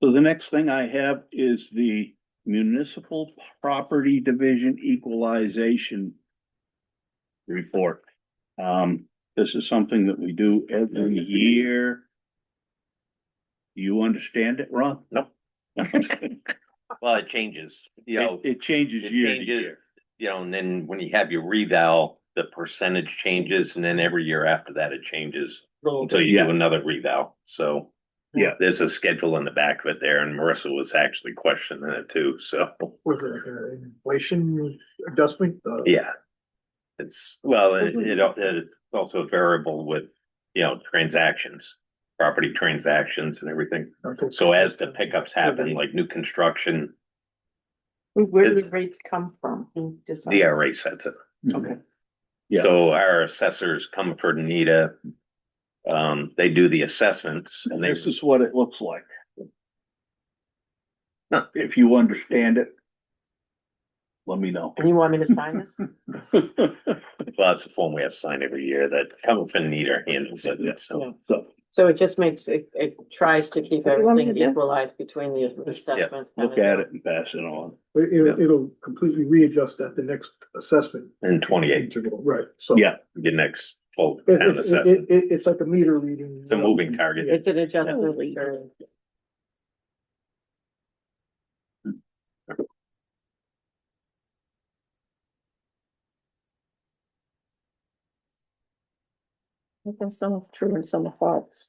So the next thing I have is the municipal property division equalization report. This is something that we do every year. You understand it, Ron? No. Well, it changes, It changes It year to changes. year. And then when you have your reval, the percentage changes, and then every year after that, it changes Little until bit. you Yeah. do another reval. So Yeah. there's a schedule in the back of it there, and Marissa was actually questioning it too. So Was it like an inflation adjustment? yeah, it's it's also a variable with transactions, property transactions, and everything. So as the pickups happen, like new construction, Where do It's- the rates come from? Who decides? DRA sets it. Okay. Yeah. So our assessors, Comerford and Nita, they do the assessments and they, This is what it looks like. Huh. If you understand it, let me know. And you want me to sign this? well, it's a form we have to sign every year that Comerford and Nita handles it. So So, So it just makes, it tries to keep What do you want me everything to do? equalized between the assessments. look at it and pass it on. But it'll completely readjust at the next assessment. in 28, interval, right, so. Yeah, the next full It, town assessment. it's like a meter reading. It's a moving target. It's an adjustment. Or- I think some are true and some are false.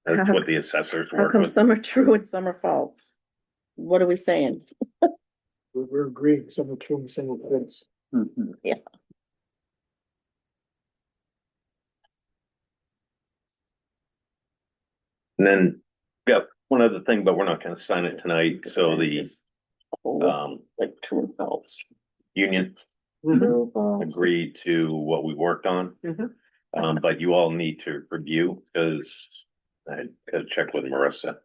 That's what the assessors How work come with. some are true and some are false? What are we saying? We're agreeing, some are true and some are false. mhm. And then, yeah, one other thing, but we're not gonna sign it tonight. So the Like true and false. union Mhm. True, false. agreed to what we worked on. Mhm. But you all need to review because I gotta check with Marissa.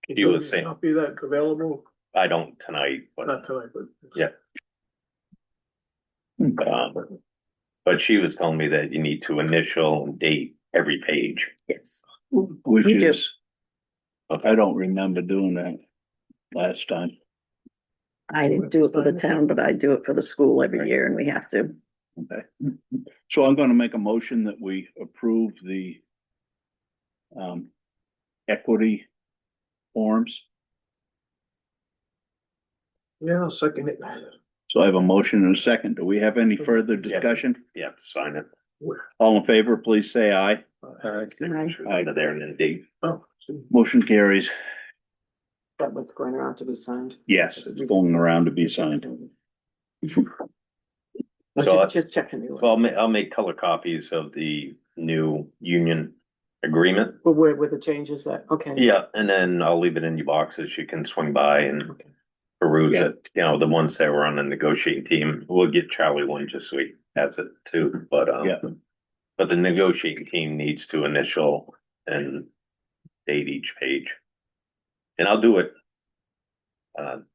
You were saying, Copy that available, I don't tonight, but not tonight, but. Yeah. But she was telling me that you need to initial and date every page. Yes. Which We do. is, I don't remember doing that last time. I didn't do it for the town, but I do it for the school every year and we have to. Okay. So I'm gonna make a motion that we approve the equity forms. Yeah, I'll second it. So I have a motion and a second. Do we have any further discussion? You have to sign it. All in favor, please say aye. Either there and then date. Oh. Motion carries. That what's going around to be signed. Yes, it's going around to be signed. So Just checking. So I'll make color copies of the new union agreement. But where the changes that, okay. Yeah, and then I'll leave it in your boxes. You can swing by and Okay. peruse Yeah. it. The ones that were on the negotiating team. We'll get Charlie one just so he has it too. But Yeah. but the negotiating team needs to initial and date each page. And I'll do it. Can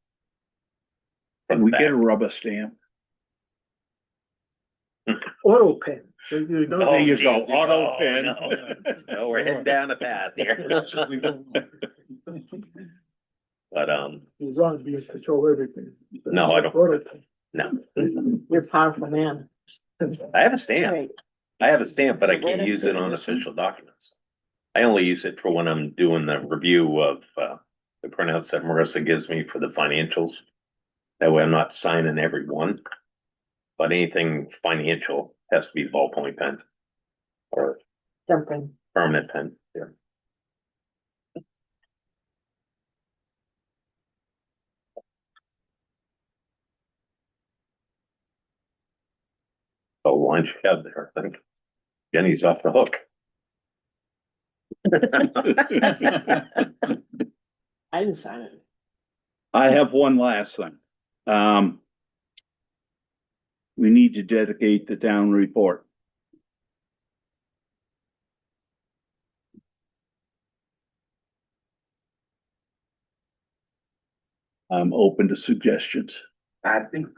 From we the get a back. rubber stamp? Auto pen. Oh, There you geez. go, auto Oh, pen. no. No, we're heading down a path here. But He's on, be in control of everything. No, I don't. Auto pen. no, You're a powerful man. I have a stamp. Right. I have a stamp, but I So can't right use up it to on this one? official documents. I only use it for when I'm doing the review of the printouts that Marissa gives me for the financials. That way I'm not signing every one. But anything financial has to be ballpoint pen or Jumping. permanent pen. Yeah. The line you have there, I think. Jenny's off the hook. I didn't sign it. I have one last thing. We need to dedicate the town report. I'm open to suggestions. I think.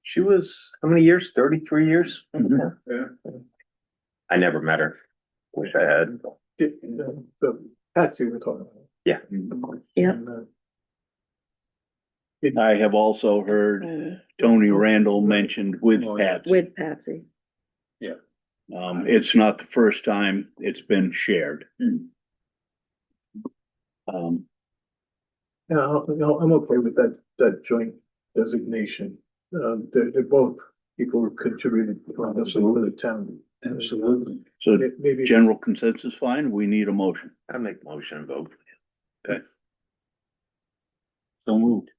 She was, how many years? 33 years? Yeah. I never met her. Wish I had. The Patsy we're talking about. Yeah. Yeah. And, I have also heard Tony Randall mentioned with Patsy. With Patsy. It's not the first time it's been shared. I'm okay with that joint designation. They're both people who contributed to the town. Absolutely. So Maybe. general consensus fine, we need a motion. I make motion and vote. So moved.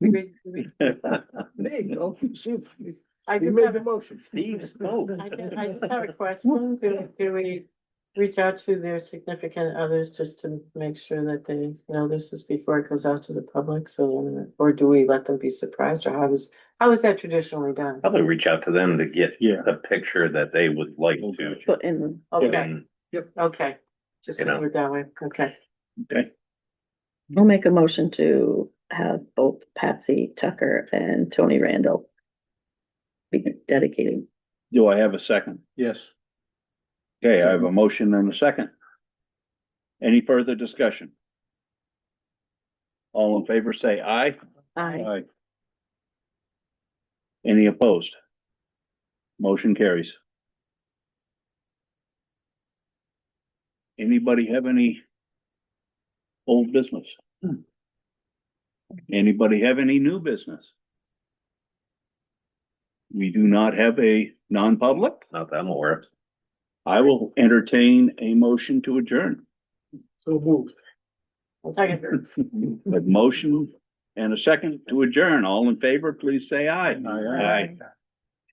There you go. I We do made have the a- motion. Steve spoke. I just have a question. Do we reach out to their significant others just to make sure that they know this is before it goes out to the public? So, or do we let them be surprised, or how is that traditionally done? Probably reach out to them to get Yeah. the picture that they would like to. Put in, Okay, And okay. Just You know. do it that way. Okay. Okay, I'll make a motion to have both Patsy Tucker and Tony Randall be dedicated. do I have a second? Yes. Okay, I have a motion and a second. Any further discussion? All in favor, say aye. Aye. Any opposed? Motion carries. Anybody have any old business? Anybody have any new business? We do not have a non-public. not that I'm aware of. I will entertain a motion to adjourn. So moved. Second. A motion and a second to adjourn. All in favor, please say aye. Aye.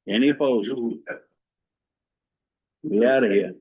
Any opposed? We out of here.